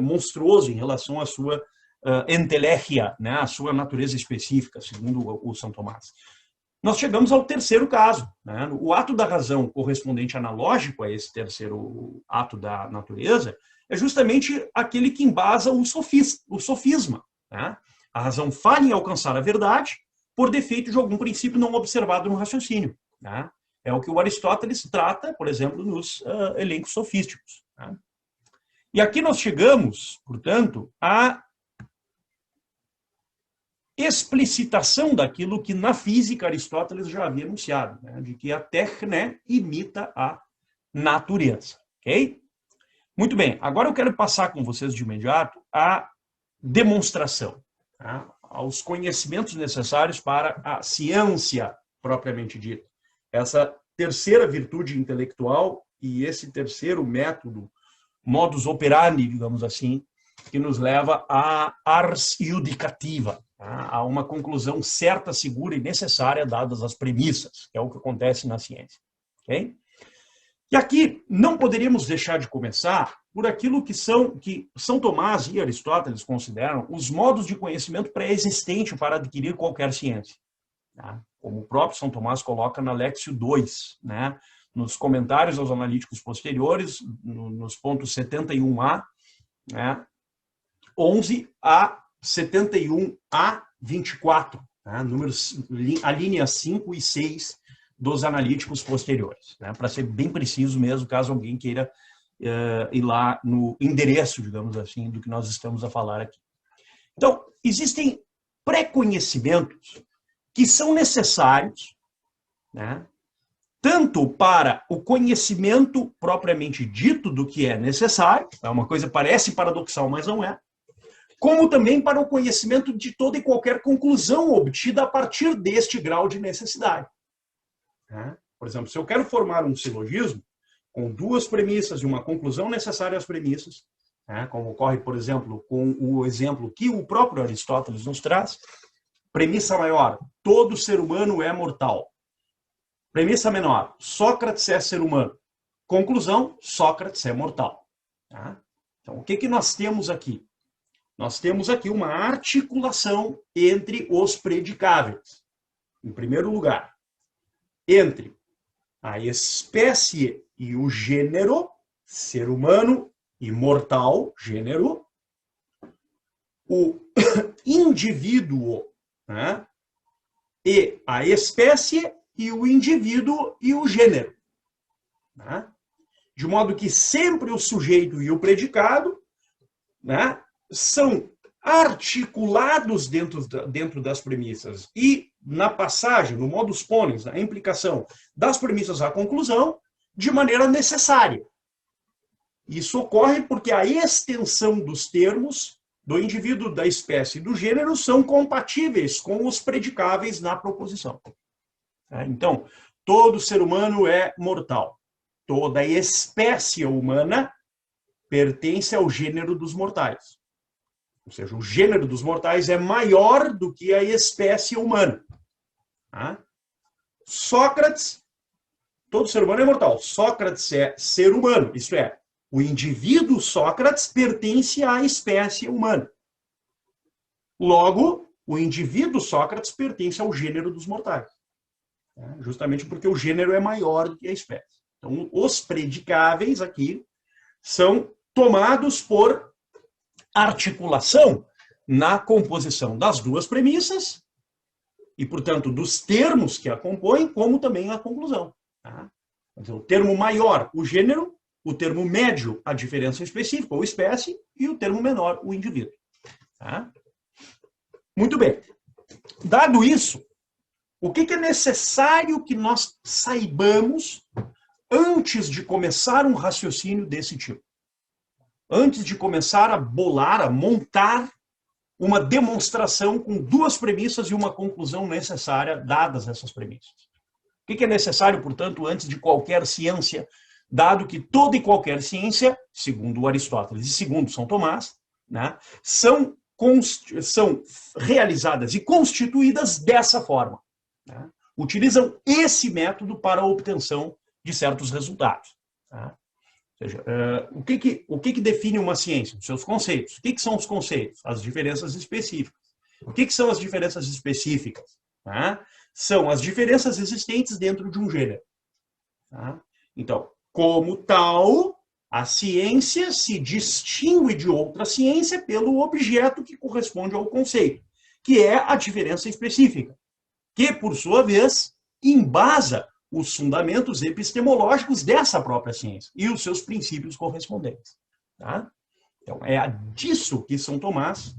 monstruoso em relação à sua entelequia, né, à sua natureza específica, segundo o São Tomás. Nós chegamos ao terceiro caso, né? O ato da razão correspondente analógico a esse terceiro ato da natureza é justamente aquele que embasa o sofisma, né? A razão falha em alcançar a verdade por defeito de algum princípio não observado no raciocínio, né? É o que o Aristóteles trata, por exemplo, nos elencos sofísticos, né? E aqui nós chegamos, portanto, à explicitação daquilo que na física Aristóteles já havia anunciado, né? De que a técne imita a natureza, ok? Muito bem, agora eu quero passar com vocês de imediato a demonstração, tá? Aos conhecimentos necessários para a ciência propriamente dita. Essa terceira virtude intelectual e esse terceiro método, modus operandi, digamos assim, que nos leva à ars judicativa, tá? A uma conclusão certa, segura e necessária, dadas as premissas, que é o que acontece na ciência. Okay? E aqui não poderíamos deixar de começar por aquilo que São Tomás e Aristóteles consideram os modos de conhecimento pré-existente para adquirir qualquer ciência, tá? Como o próprio São Tomás coloca na Lexio 2, né? Nos comentários aos analíticos posteriores, nos pontos 71a, né? 11 a 71a 24, né? Números, a linha 5 e 6 dos analíticos posteriores, né? Para ser bem preciso mesmo, caso alguém queira ir lá no endereço, digamos assim, do que nós estamos a falar aqui. Então, existem pré-conhecimentos que são necessários, né? Tanto para o conhecimento propriamente dito do que é necessário, é uma coisa que parece paradoxal, mas não é, como também para o conhecimento de toda e qualquer conclusão obtida a partir deste grau de necessidade. Por exemplo, se eu quero formar um silogismo com duas premissas e uma conclusão necessária às premissas, como ocorre, por exemplo, com o exemplo que o próprio Aristóteles nos traz, premissa maior, todo ser humano é mortal. Premissa menor, Sócrates é ser humano. Conclusão, Sócrates é mortal. Então, o que nós temos aqui? Nós temos aqui uma articulação entre os predicáveis. Em primeiro lugar, entre a espécie e o gênero, ser humano e mortal, gênero, o indivíduo, né? E a espécie e o indivíduo e o gênero, né? De modo que sempre o sujeito e o predicado, né, são articulados dentro das premissas e na passagem, no modus ponens, na implicação das premissas à conclusão, de maneira necessária. Isso ocorre porque a extensão dos termos do indivíduo, da espécie e do gênero são compatíveis com os predicáveis na proposição. Então, todo ser humano é mortal. Toda espécie humana pertence ao gênero dos mortais. Ou seja, o gênero dos mortais é maior do que a espécie humana. Sócrates, todo ser humano é mortal. Sócrates é ser humano, isto é, o indivíduo Sócrates pertence à espécie humana. Logo, o indivíduo Sócrates pertence ao gênero dos mortais. Justamente porque o gênero é maior do que a espécie. Então, os predicáveis aqui são tomados por articulação na composição das duas premissas e, portanto, dos termos que a compõem, como também a conclusão. Então, o termo maior, o gênero, o termo médio, a diferença específica, ou espécie, e o termo menor, o indivíduo. Muito bem. Dado isso, o que é necessário que nós saibamos antes de começar um raciocínio desse tipo? Antes de começar a bolar, a montar uma demonstração com duas premissas e uma conclusão necessária dadas essas premissas. O que é necessário, portanto, antes de qualquer ciência, dado que toda e qualquer ciência, segundo Aristóteles e segundo São Tomás, né, são realizadas e constituídas dessa forma. utilizam esse método para a obtenção de certos resultados. Tá? Ou seja, o que define uma ciência? Os seus conceitos. O que são os conceitos? As diferenças específicas. O que são as diferenças específicas? Tá? São as diferenças existentes dentro de um gênero. Tá? Então, como tal, a ciência se distingue de outra ciência pelo objeto que corresponde ao conceito, que é a diferença específica, que, por sua vez, embasa os fundamentos epistemológicos dessa própria ciência e os seus princípios correspondentes. Tá? Então, é disso que São Tomás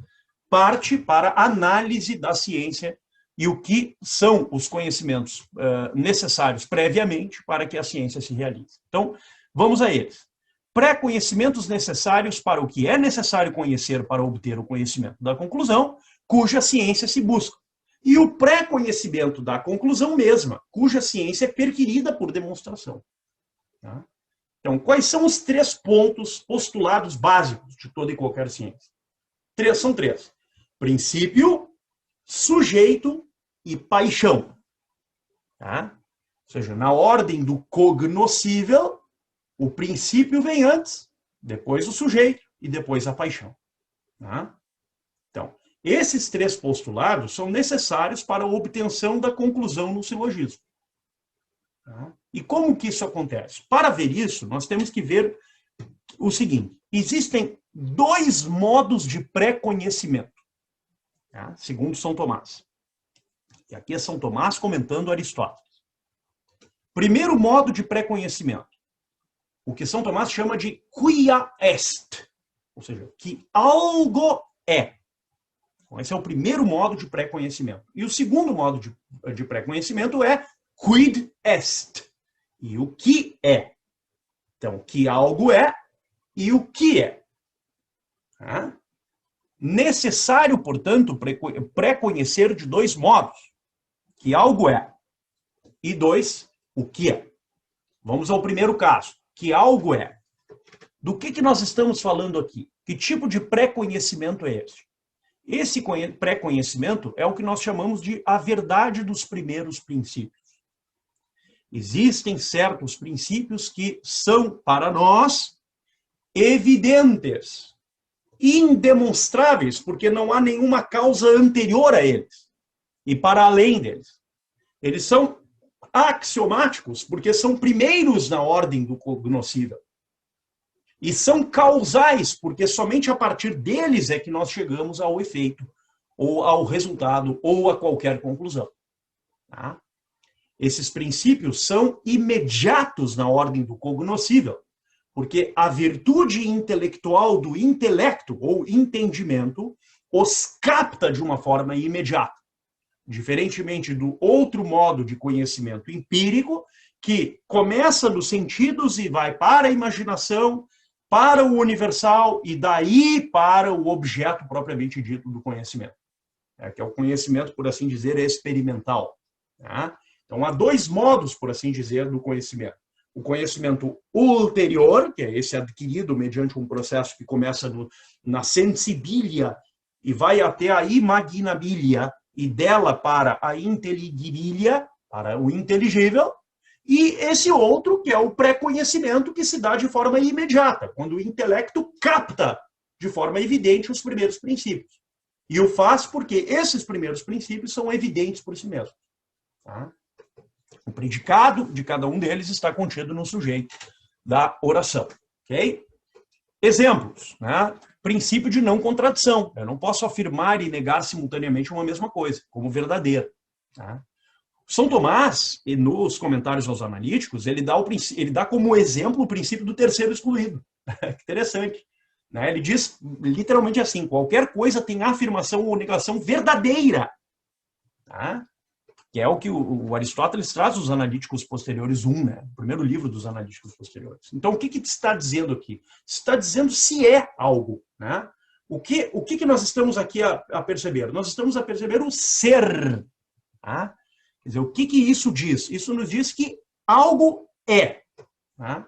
parte para a análise da ciência e o que são os conhecimentos necessários previamente para que a ciência se realize. Então, vamos a eles. Pré-conhecimentos necessários para o que é necessário conhecer para obter o conhecimento da conclusão, cuja ciência se busca. E o pré-conhecimento da conclusão mesma, cuja ciência é perquirida por demonstração. Tá? Então, quais são os 3 pontos postulados básicos de toda e qualquer ciência? São 3. Princípio, sujeito e paixão. Tá? Ou seja, na ordem do cognoscível, o princípio vem antes, depois o sujeito e depois a paixão. Tá? Então, esses 3 postulados são necessários para a obtenção da conclusão no silogismo. Tá? E como que isso acontece? Para ver isso, nós temos que ver o seguinte. Existem 2 modos de pré-conhecimento, tá? Segundo São Tomás. E aqui é São Tomás comentando Aristóteles. Primeiro modo de pré-conhecimento, o que São Tomás chama de quia est, ou seja, que algo é. Então, esse é o primeiro modo de pré-conhecimento. E o segundo modo de pré-conhecimento é quid est, e o que é. Então, que algo é e o que é. Tá? Necessário, portanto, pré-conhecer de 2 modos, que algo é, e 2, o que é. Vamos ao primeiro caso, que algo é. Do que nós estamos falando aqui? Que tipo de pré-conhecimento é esse? Esse pré-conhecimento é o que nós chamamos de a verdade dos primeiros princípios. Existem certos princípios que são, para nós, evidentes, indemonstráveis, porque não há nenhuma causa anterior a eles e para além deles. Eles são axiomáticos, porque são primeiros na ordem do cognoscível. E são causais, porque somente a partir deles é que nós chegamos ao efeito, ou ao resultado, ou a qualquer conclusão. Tá? Esses princípios são imediatos na ordem do cognoscível, porque a virtude intelectual do intelecto, ou entendimento, os capta de uma forma imediata. Diferentemente do outro modo de conhecimento empírico, que começa nos sentidos e vai para a imaginação, para o universal e daí para o objeto propriamente dito do conhecimento. Que é o conhecimento, por assim dizer, experimental. Tá? Então, há 2 modos, por assim dizer, do conhecimento. O conhecimento ulterior, que é esse adquirido mediante um processo que começa na sensibilia e vai até a imaginabilia, e dela para a inteligibilia, para o inteligível, e esse outro, que é o pré-conhecimento, que se dá de forma imediata, quando o intelecto capta de forma evidente os primeiros princípios. E o faz porque esses primeiros princípios são evidentes por si mesmos. Tá? O predicado de cada um deles está contido no sujeito da oração. Okay? Exemplos. Né? Princípio de não contradição. Eu não posso afirmar e negar simultaneamente uma mesma coisa, como verdadeira. Tá? São Tomás, nos comentários aos analíticos, ele dá como exemplo o princípio do terceiro excluído. Interessante. Né? Ele diz literalmente assim, qualquer coisa tem afirmação ou negação verdadeira. Tá? Que é o que o Aristóteles traz dos Analíticos Posteriores 1, né? O primeiro livro dos Analíticos Posteriores. Então, o que está dizendo aqui? Está dizendo se é algo. Né? O que nós estamos aqui a perceber? Nós estamos a perceber o ser. Tá? Quer dizer, o que isso diz? Isso nos diz que algo é. Tá?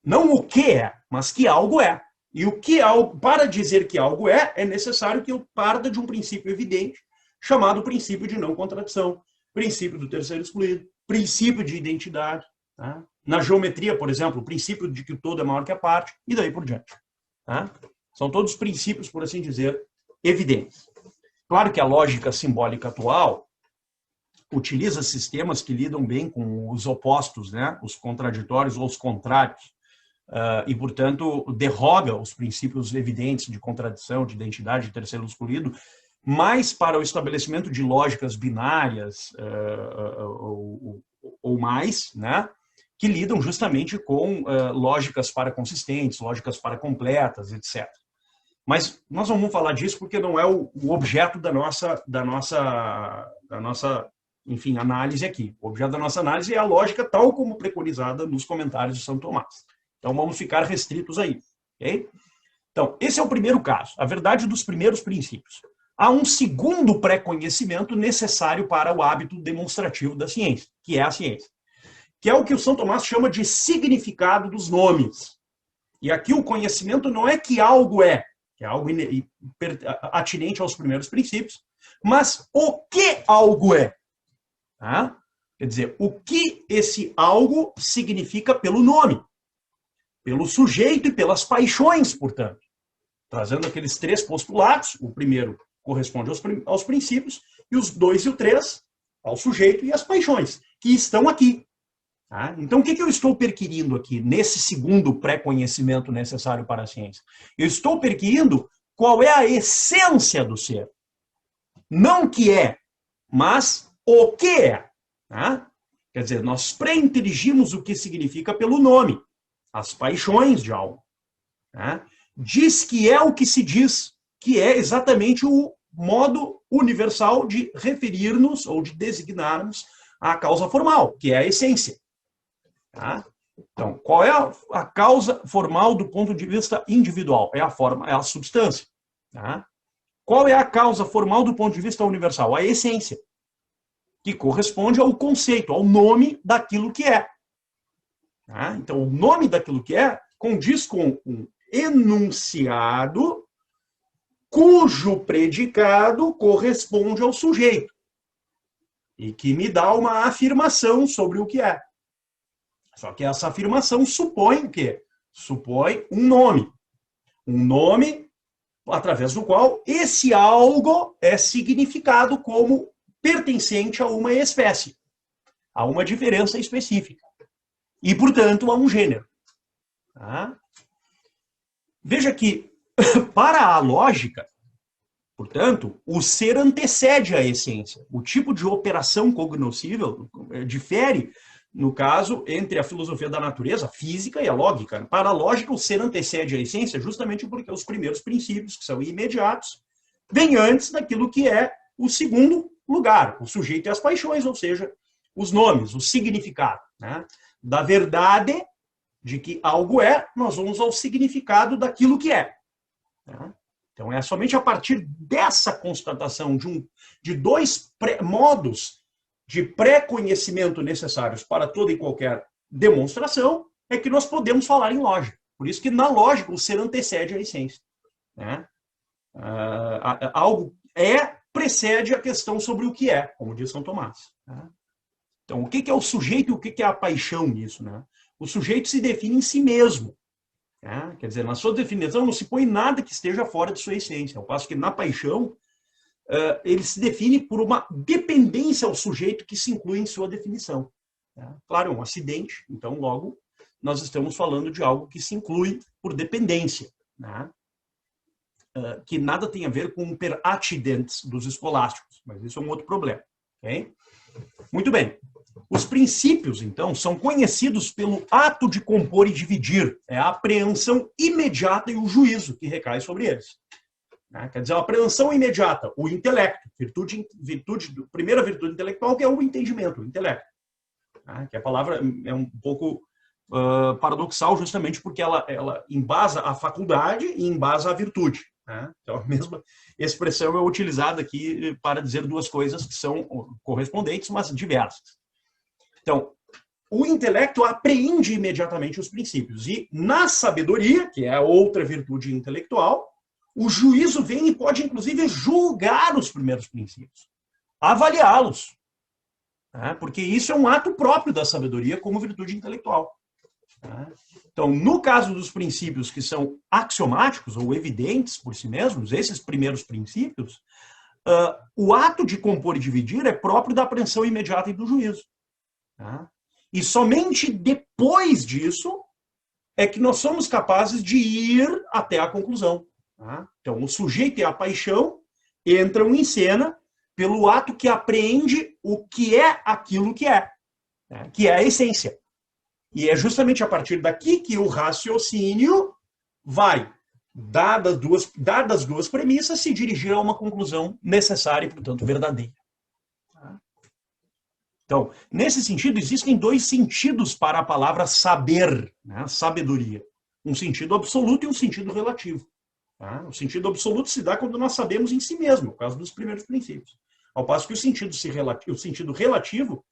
Não o que é, mas que algo é. E o que algo, para dizer que algo é necessário que eu parta de um princípio evidente, chamado princípio de não contradição, princípio do terceiro excluído, princípio de identidade. Tá? Na geometria, por exemplo, o princípio de que o todo é maior que a parte, e daí por diante. Tá? São todos princípios, por assim dizer, evidentes. Claro que a lógica simbólica atual utiliza sistemas que lidam bem com os opostos, né? Os contraditórios ou os contrários, e, portanto, derroga os princípios evidentes de contradição, de identidade, de terceiro excluído, mas para o estabelecimento de lógicas binárias ou mais, né? Que lidam justamente com lógicas paraconsistentes, lógicas paracompletas, etc. Mas nós não vamos falar disso porque não é o objeto da nossa, enfim, análise aqui. O objeto da nossa análise é a lógica tal como preconizada nos comentários de São Tomás. Então vamos ficar restritos aí. Okay? Então, esse é o primeiro caso, a verdade dos primeiros princípios. Há um segundo pré-conhecimento necessário para o hábito demonstrativo da ciência, que é a ciência. Que é o que o São Tomás chama de significado dos nomes. E aqui o conhecimento não é que algo é, que é algo atinente aos primeiros princípios, mas o que algo é. Tá? Quer dizer, o que esse algo significa pelo nome, pelo sujeito e pelas paixões, portanto. Trazendo aqueles três postulados, o primeiro corresponde aos princípios, e os 2 e o 3 ao sujeito e às paixões, que estão aqui. Tá? Então, o que eu estou perquirindo aqui, nesse segundo pré-conhecimento necessário para a ciência? Eu estou perquirindo qual é a essência do ser. Não o que é, mas o que é. Tá? Quer dizer, nós pré-inteligimos o que significa pelo nome, as paixões de algo. Tá? Diz que é o que se diz, que é exatamente o modo universal de referir-nos ou de designarmos a causa formal, que é a essência. Tá? Então, qual é a causa formal do ponto de vista individual? É a forma, é a substância. Tá? Qual é a causa formal do ponto de vista universal? A essência, que corresponde ao conceito, ao nome daquilo que é. Tá? Então, o nome daquilo que é condiz com um enunciado cujo predicado corresponde ao sujeito e que me dá uma afirmação sobre o que é. Só que essa afirmação supõe o quê? Supõe um nome. Um nome através do qual esse algo é significado como pertencente a uma espécie, a uma diferença específica. E, portanto, a um gênero. Tá? Veja que, para a lógica, portanto, o ser antecede a essência. O tipo de operação cognoscível difere, no caso, entre a filosofia da natureza, a física e a lógica. Para a lógica, o ser antecede a essência justamente porque os primeiros princípios, que são imediatos, vêm antes daquilo que é o segundo lugar, o sujeito e as paixões, ou seja, os nomes, o significado. Né? Da verdade de que algo é, nós vamos ao significado daquilo que é. Então, é somente a partir dessa constatação de dois modos de pré-conhecimento necessários para toda e qualquer demonstração é que nós podemos falar em lógica. Por isso que, na lógica, o ser antecede a essência. Né? Algo precede a questão sobre o que é, como diz São Tomás. Né? Então, o que é o sujeito e o que é a paixão nisso? Né? O sujeito se define em si mesmo. Né? Quer dizer, na sua definição não se põe nada que esteja fora de sua essência. Ao passo que na paixão, ele se define por uma dependência ao sujeito que se inclui em sua definição. Né? Claro, é um acidente, então logo nós estamos falando de algo que se inclui por dependência. Né? Que nada tem a ver com o per accidentes dos escolásticos, mas isso é um outro problema. Okay? Muito bem. Os princípios, então, são conhecidos pelo ato de compor e dividir. É a apreensão imediata e o juízo que recai sobre eles. Quer dizer, a apreensão imediata, o intelecto, primeira virtude intelectual, que é o entendimento, o intelecto. Que a palavra é um pouco paradoxal, justamente porque ela embasa a faculdade e embasa a virtude. Então, a mesma expressão é utilizada aqui para dizer duas coisas que são correspondentes, mas diversas. Então, o intelecto apreende imediatamente os princípios. E na sabedoria, que é a outra virtude intelectual, o juízo vem e pode, inclusive, julgar os primeiros princípios, avaliá-los. né? Porque isso é um ato próprio da sabedoria como virtude intelectual. Né? Então, no caso dos princípios que são axiomáticos ou evidentes por si mesmos, esses primeiros princípios, o ato de compor e dividir é próprio da apreensão imediata e do juízo. Tá? E somente depois disso é que nós somos capazes de ir até a conclusão. Tá? Então, o sujeito e a paixão entram em cena pelo ato que apreende o que é aquilo que é, né? Que é a essência. E é justamente a partir daqui que o raciocínio vai, dadas duas premissas, se dirigir a uma conclusão necessária e, portanto, verdadeira. Então, nesse sentido, existem dois sentidos para a palavra saber, né? Sabedoria. Um sentido absoluto e um sentido relativo. Tá? O sentido absoluto se dá quando nós sabemos em si mesmo, por causa dos primeiros princípios. Ao passo que o sentido relativo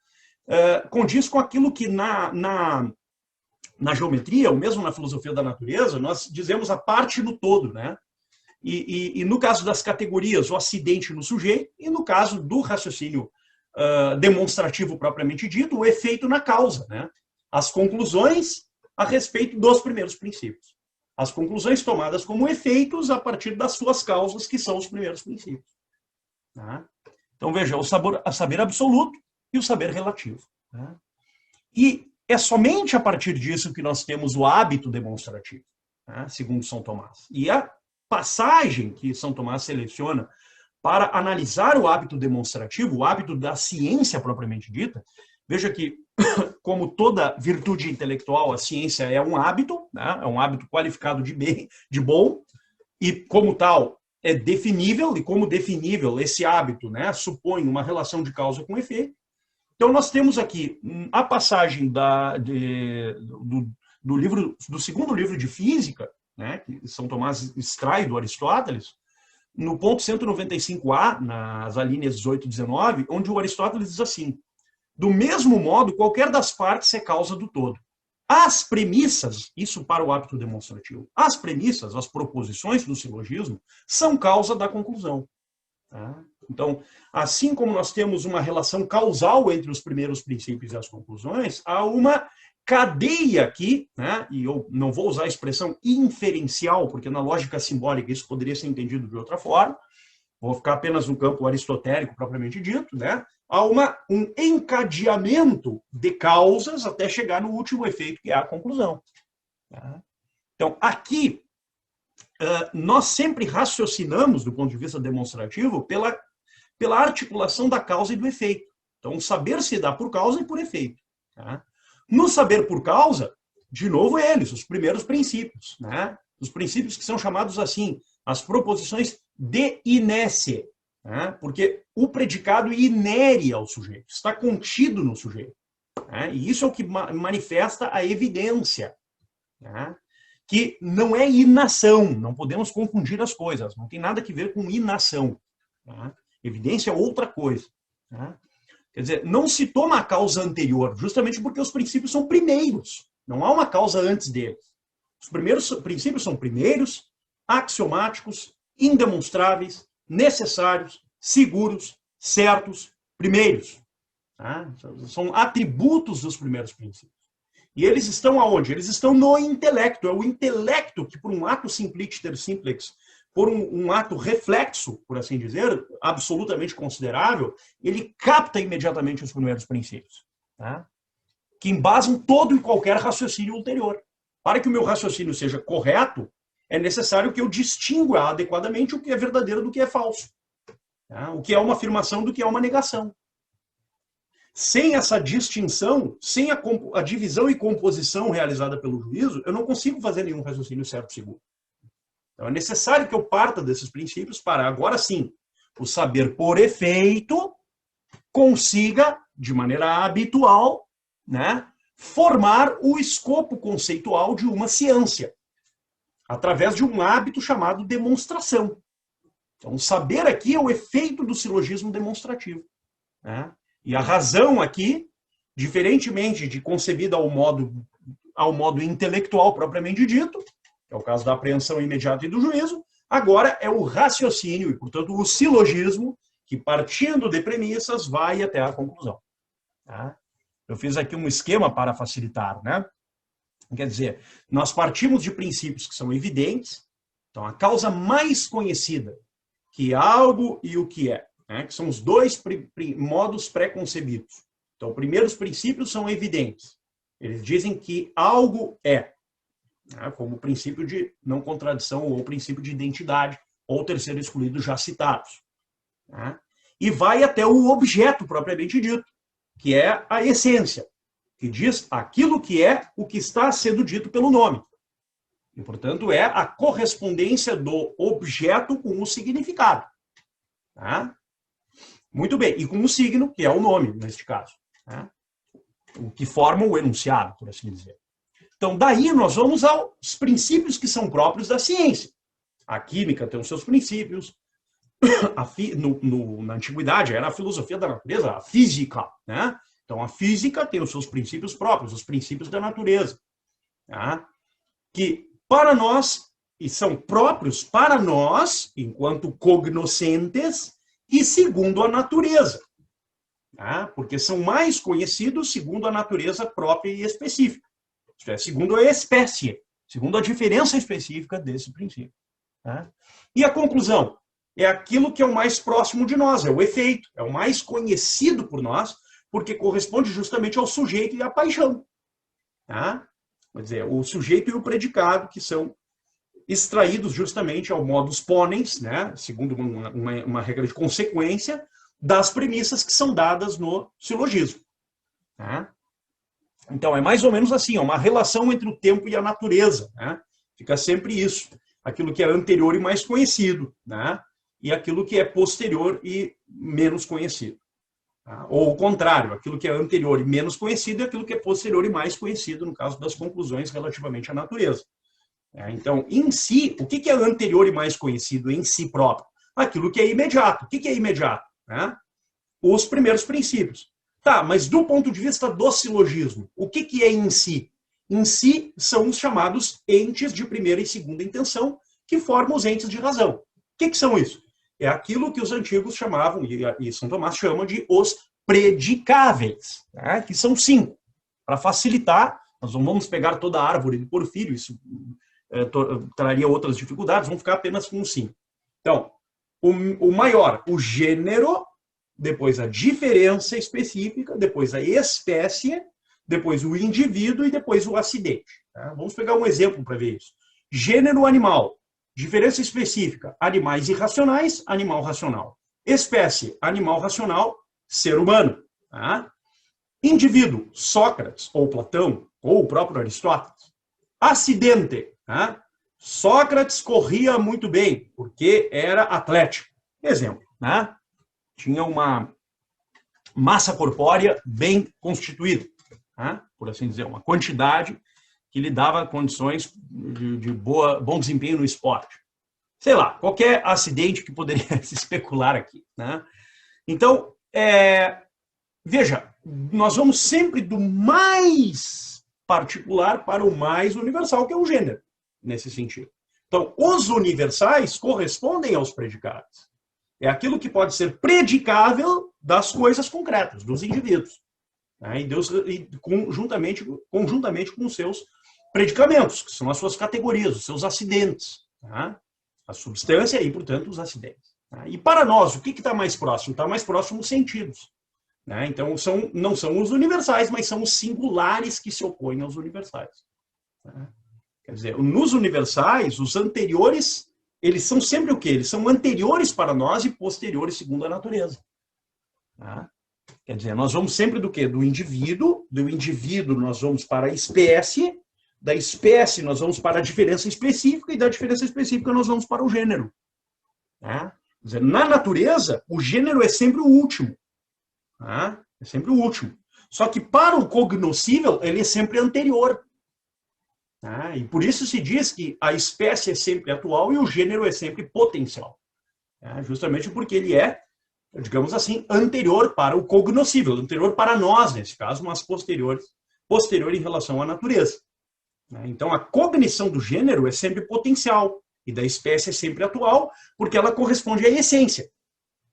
condiz com aquilo que na geometria, ou mesmo na filosofia da natureza, nós dizemos a parte no todo, né? E no caso das categorias, o acidente no sujeito, e no caso do raciocínio demonstrativo propriamente dito, o efeito na causa, né? As conclusões a respeito dos primeiros princípios. As conclusões tomadas como efeitos a partir das suas causas, que são os primeiros princípios. Tá? Então, veja, o saber absoluto e o saber relativo. Tá? E é somente a partir disso que nós temos o hábito demonstrativo, né? Segundo São Tomás. E a passagem que São Tomás seleciona para analisar o hábito demonstrativo, o hábito da ciência propriamente dita, veja que, como toda virtude intelectual, a ciência é um hábito, né? É um hábito qualificado de bom, e como tal é definível, e como definível esse hábito, né, supõe uma relação de causa com efeito. Então nós temos aqui a passagem do segundo livro de física, né, que São Tomás extrai do Aristóteles, no ponto 195a, nas alíneas 18 e 19, onde o Aristóteles diz assim: do mesmo modo, qualquer das partes é causa do todo. As premissas, isso para o hábito demonstrativo, as premissas, as proposições do silogismo, são causa da conclusão. Tá? Então, assim como nós temos uma relação causal entre os primeiros princípios e as conclusões, há uma cadeia aqui, né? E eu não vou usar a expressão inferencial, porque na lógica simbólica isso poderia ser entendido de outra forma, vou ficar apenas no campo aristotélico propriamente dito, né? Há um encadeamento de causas até chegar no último efeito, que é a conclusão. Tá? Então, aqui, nós sempre raciocinamos, do ponto de vista demonstrativo, pela articulação da causa e do efeito. Então, o saber se dá por causa e por efeito. Tá? No saber por causa, de novo eles, os primeiros princípios, né? Os princípios que são chamados assim, as proposições de inesse, né? Porque o predicado inere ao sujeito, está contido no sujeito. Né? E isso é o que manifesta a evidência, né? Que não é inação, não podemos confundir as coisas, não tem nada a ver com inação. Né? Evidência é outra coisa. Né? Quer dizer, não se toma a causa anterior, justamente porque os princípios são primeiros. Não há uma causa antes deles. Os primeiros princípios são primeiros, axiomáticos, indemonstráveis, necessários, seguros, certos, primeiros. Tá? São atributos dos primeiros princípios. E eles estão aonde? Eles estão no intelecto. É o intelecto que, por um ato simplíciter simplex, por um ato reflexo, por assim dizer, absolutamente considerável, ele capta imediatamente os primeiros princípios, tá? Que embasam todo e qualquer raciocínio ulterior. Para que o meu raciocínio seja correto, é necessário que eu distingua adequadamente o que é verdadeiro do que é falso. Tá? O que é uma afirmação do que é uma negação. Sem essa distinção, sem a divisão e composição realizada pelo juízo, eu não consigo fazer nenhum raciocínio certo e seguro. Então, é necessário que eu parta desses princípios para, agora sim, o saber por efeito consiga, de maneira habitual, né, formar o escopo conceitual de uma ciência, através de um hábito chamado demonstração. Então, saber aqui é o efeito do silogismo demonstrativo. Né? E a razão aqui, diferentemente de concebida ao modo intelectual propriamente dito, que é o caso da apreensão imediata e do juízo, agora é o raciocínio e, portanto, o silogismo que, partindo de premissas, vai até a conclusão. Tá? Eu fiz aqui um esquema para facilitar, né? Quer dizer, nós partimos de princípios que são evidentes. Então, a causa mais conhecida, que é algo e o que é, né? Que são os dois modos pré-concebidos. Então, primeiros princípios são evidentes. Eles dizem que algo é, né? Como o princípio de não contradição ou o princípio de identidade, ou terceiro excluído já citados. Né? E vai até o objeto propriamente dito, que é a essência, que diz aquilo que é o que está sendo dito pelo nome. E, portanto, é a correspondência do objeto com o significado. Tá? Muito bem. E com o signo, que é o nome, neste caso. Tá? O que forma o enunciado, por assim dizer. Então, daí nós vamos aos princípios que são próprios da ciência. A química tem os seus princípios. Na antiguidade, era a filosofia da natureza, a física. Né? Então, a física tem os seus princípios próprios, os princípios da natureza. Tá? Que, para nós, e são próprios para nós, enquanto cognoscentes, e segundo a natureza. Tá? Porque são mais conhecidos segundo a natureza própria e específica. Isto é, segundo a espécie, segundo a diferença específica desse princípio. Tá? E a conclusão? É aquilo que é o mais próximo de nós, é o efeito, é o mais conhecido por nós, porque corresponde justamente ao sujeito e à paixão. Tá? Quer dizer, o sujeito e o predicado, que são extraídos justamente ao modus ponens, né? Segundo uma regra de consequência, das premissas que são dadas no silogismo. Tá? Então, é mais ou menos assim, é uma relação entre o tempo e a natureza. Né? Fica sempre isso. Aquilo que é anterior e mais conhecido, né? E aquilo que é posterior e menos conhecido. Tá? Ou o contrário, aquilo que é anterior e menos conhecido e aquilo que é posterior e mais conhecido, no caso das conclusões relativamente à natureza. Então, em si, o que é anterior e mais conhecido em si próprio? Aquilo que é imediato. O que é imediato? Né? Os primeiros princípios. Tá, mas do ponto de vista do silogismo, o que é em si? Em si são os chamados entes de primeira e segunda intenção, que formam os entes de razão. O que são isso? É aquilo que os antigos chamavam, e São Tomás chama de os predicáveis, né? Que são 5. Para facilitar, nós não vamos pegar toda a árvore de Porfírio, isso traria outras dificuldades, vamos ficar apenas com 5. Então, o maior, o gênero, depois a diferença específica, depois a espécie, depois o indivíduo e depois o acidente. Tá? Vamos pegar um exemplo para ver isso. Gênero animal, diferença específica, animais irracionais, animal racional. Espécie, animal racional, ser humano. Tá? Indivíduo, Sócrates ou Platão, ou o próprio Aristóteles. Acidente, tá? Sócrates corria muito bem, porque era atlético. Exemplo, né? Tinha uma massa corpórea bem constituída, tá? Por assim dizer, uma quantidade que lhe dava condições de bom desempenho no esporte. Sei lá, qualquer acidente que poderia se especular aqui. Né? Então, veja, nós vamos sempre do mais particular para o mais universal, que é o gênero, nesse sentido. Então, os universais correspondem aos predicados. É aquilo que pode ser predicável das coisas concretas, dos indivíduos. Né? E conjuntamente com os seus predicamentos, que são as suas categorias, os seus acidentes. Tá? A substância e, portanto, os acidentes. Tá? E para nós, o que está mais próximo? Está mais próximo os sentidos. Né? Então, não são os universais, mas são os singulares que se opõem aos universais. Tá? Quer dizer, nos universais, os anteriores, eles são sempre o quê? Eles são anteriores para nós e posteriores segundo a natureza. Tá? Quer dizer, nós vamos sempre do quê? Do indivíduo nós vamos para a espécie, da espécie nós vamos para a diferença específica e da diferença específica nós vamos para o gênero. Tá? Quer dizer, na natureza, o gênero é sempre o último. Tá? É sempre o último. Só que para o cognoscível, ele é sempre anterior. Tá? E por isso se diz que a espécie é sempre atual e o gênero é sempre potencial. Tá? Justamente porque ele é, digamos assim, anterior para o cognoscível, anterior para nós, nesse caso, mas posterior em relação à natureza. Então, a cognição do gênero é sempre potencial e da espécie é sempre atual, porque ela corresponde à essência.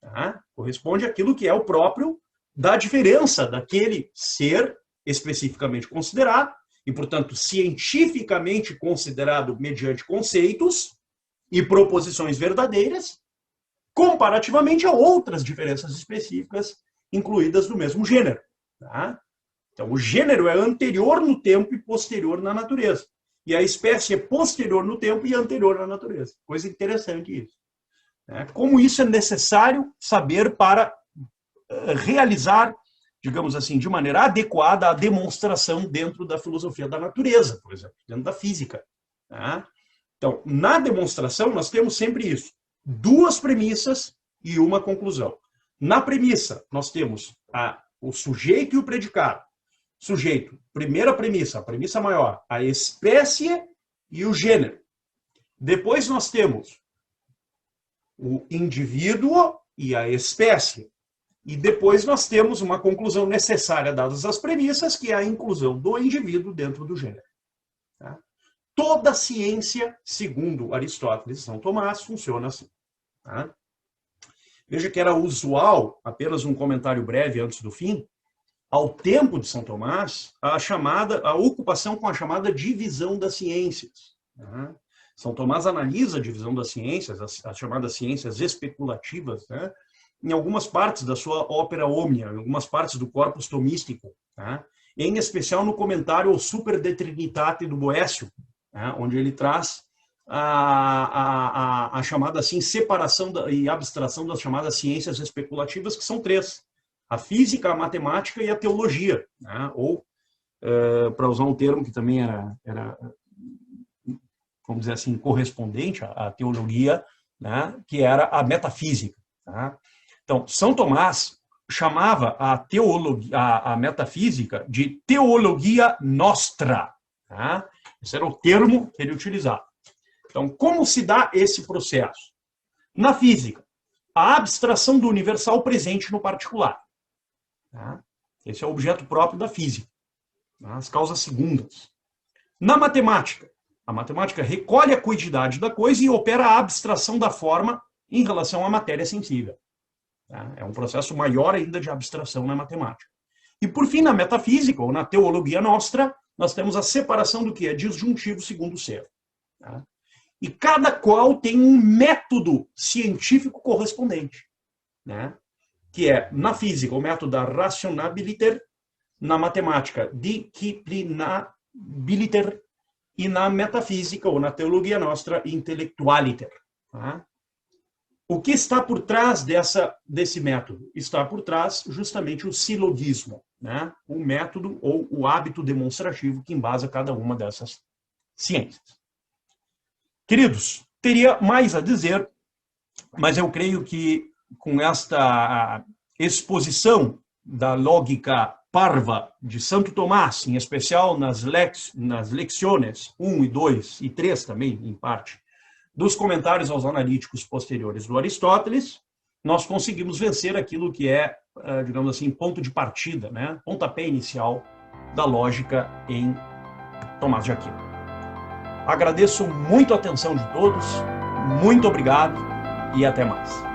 Tá? Corresponde àquilo que é o próprio da diferença daquele ser especificamente considerado, e, portanto, cientificamente considerado mediante conceitos e proposições verdadeiras, comparativamente a outras diferenças específicas incluídas do mesmo gênero. Tá? Então, o gênero é anterior no tempo e posterior na natureza. E a espécie é posterior no tempo e anterior na natureza. Coisa interessante isso. Como isso é necessário saber para realizar, digamos assim, de maneira adequada a demonstração dentro da filosofia da natureza, por exemplo, dentro da física. Tá? Então, na demonstração, nós temos sempre isso. 2 premissas e uma conclusão. Na premissa, nós temos o sujeito e o predicado. Sujeito, primeira premissa, a premissa maior, a espécie e o gênero. Depois nós temos o indivíduo e a espécie. E depois nós temos uma conclusão necessária, dadas as premissas, que é a inclusão do indivíduo dentro do gênero. Tá? Toda ciência, segundo Aristóteles e São Tomás, funciona assim. Tá? Veja que era usual, apenas um comentário breve antes do fim, ao tempo de São Tomás, a ocupação com a chamada divisão das ciências. Tá? São Tomás analisa a divisão das ciências, as chamadas ciências especulativas, né? Em algumas partes da sua ópera Omnia, em algumas partes do Corpus Thomístico, tá? Em especial no comentário ao Super de Trinitate do Boécio, tá? Onde ele traz a chamada assim, separação e abstração das chamadas ciências especulativas, que são 3. A física, a matemática e a teologia. Tá? Ou, para usar um termo que também era, vamos dizer assim, correspondente à teologia, né? Que era a metafísica. Tá? Então, São Tomás chamava a metafísica de teologia nostra. Tá? Esse era o termo que ele utilizava. Então, como se dá esse processo? Na física, a abstração do universal presente no particular. Tá? Esse é o objeto próprio da física. Tá? As causas segundas. Na matemática, a matemática recolhe a quantidade da coisa e opera a abstração da forma em relação à matéria sensível. Tá? É um processo maior ainda de abstração na matemática. E, por fim, na metafísica, ou na teologia nostra, nós temos a separação do que é disjuntivo segundo o ser. Tá? E cada qual tem um método científico correspondente. Né? Que é, na física, o método da rationabiliter, na matemática, disciplinabiliter, e na metafísica, ou na teologia nostra, intellectualiter. Tá? O que está por trás desse método? Está por trás justamente o silogismo, né? O método ou o hábito demonstrativo que embasa cada uma dessas ciências. Queridos, teria mais a dizer, mas eu creio que com esta exposição da lógica parva de Santo Tomás, em especial nas lecciones 1 e 2 e 3 também, em parte, dos comentários aos analíticos posteriores do Aristóteles, nós conseguimos vencer aquilo que é, digamos assim, ponto de partida, né? Pontapé inicial da lógica em Tomás de Aquino. Agradeço muito a atenção de todos, muito obrigado e até mais.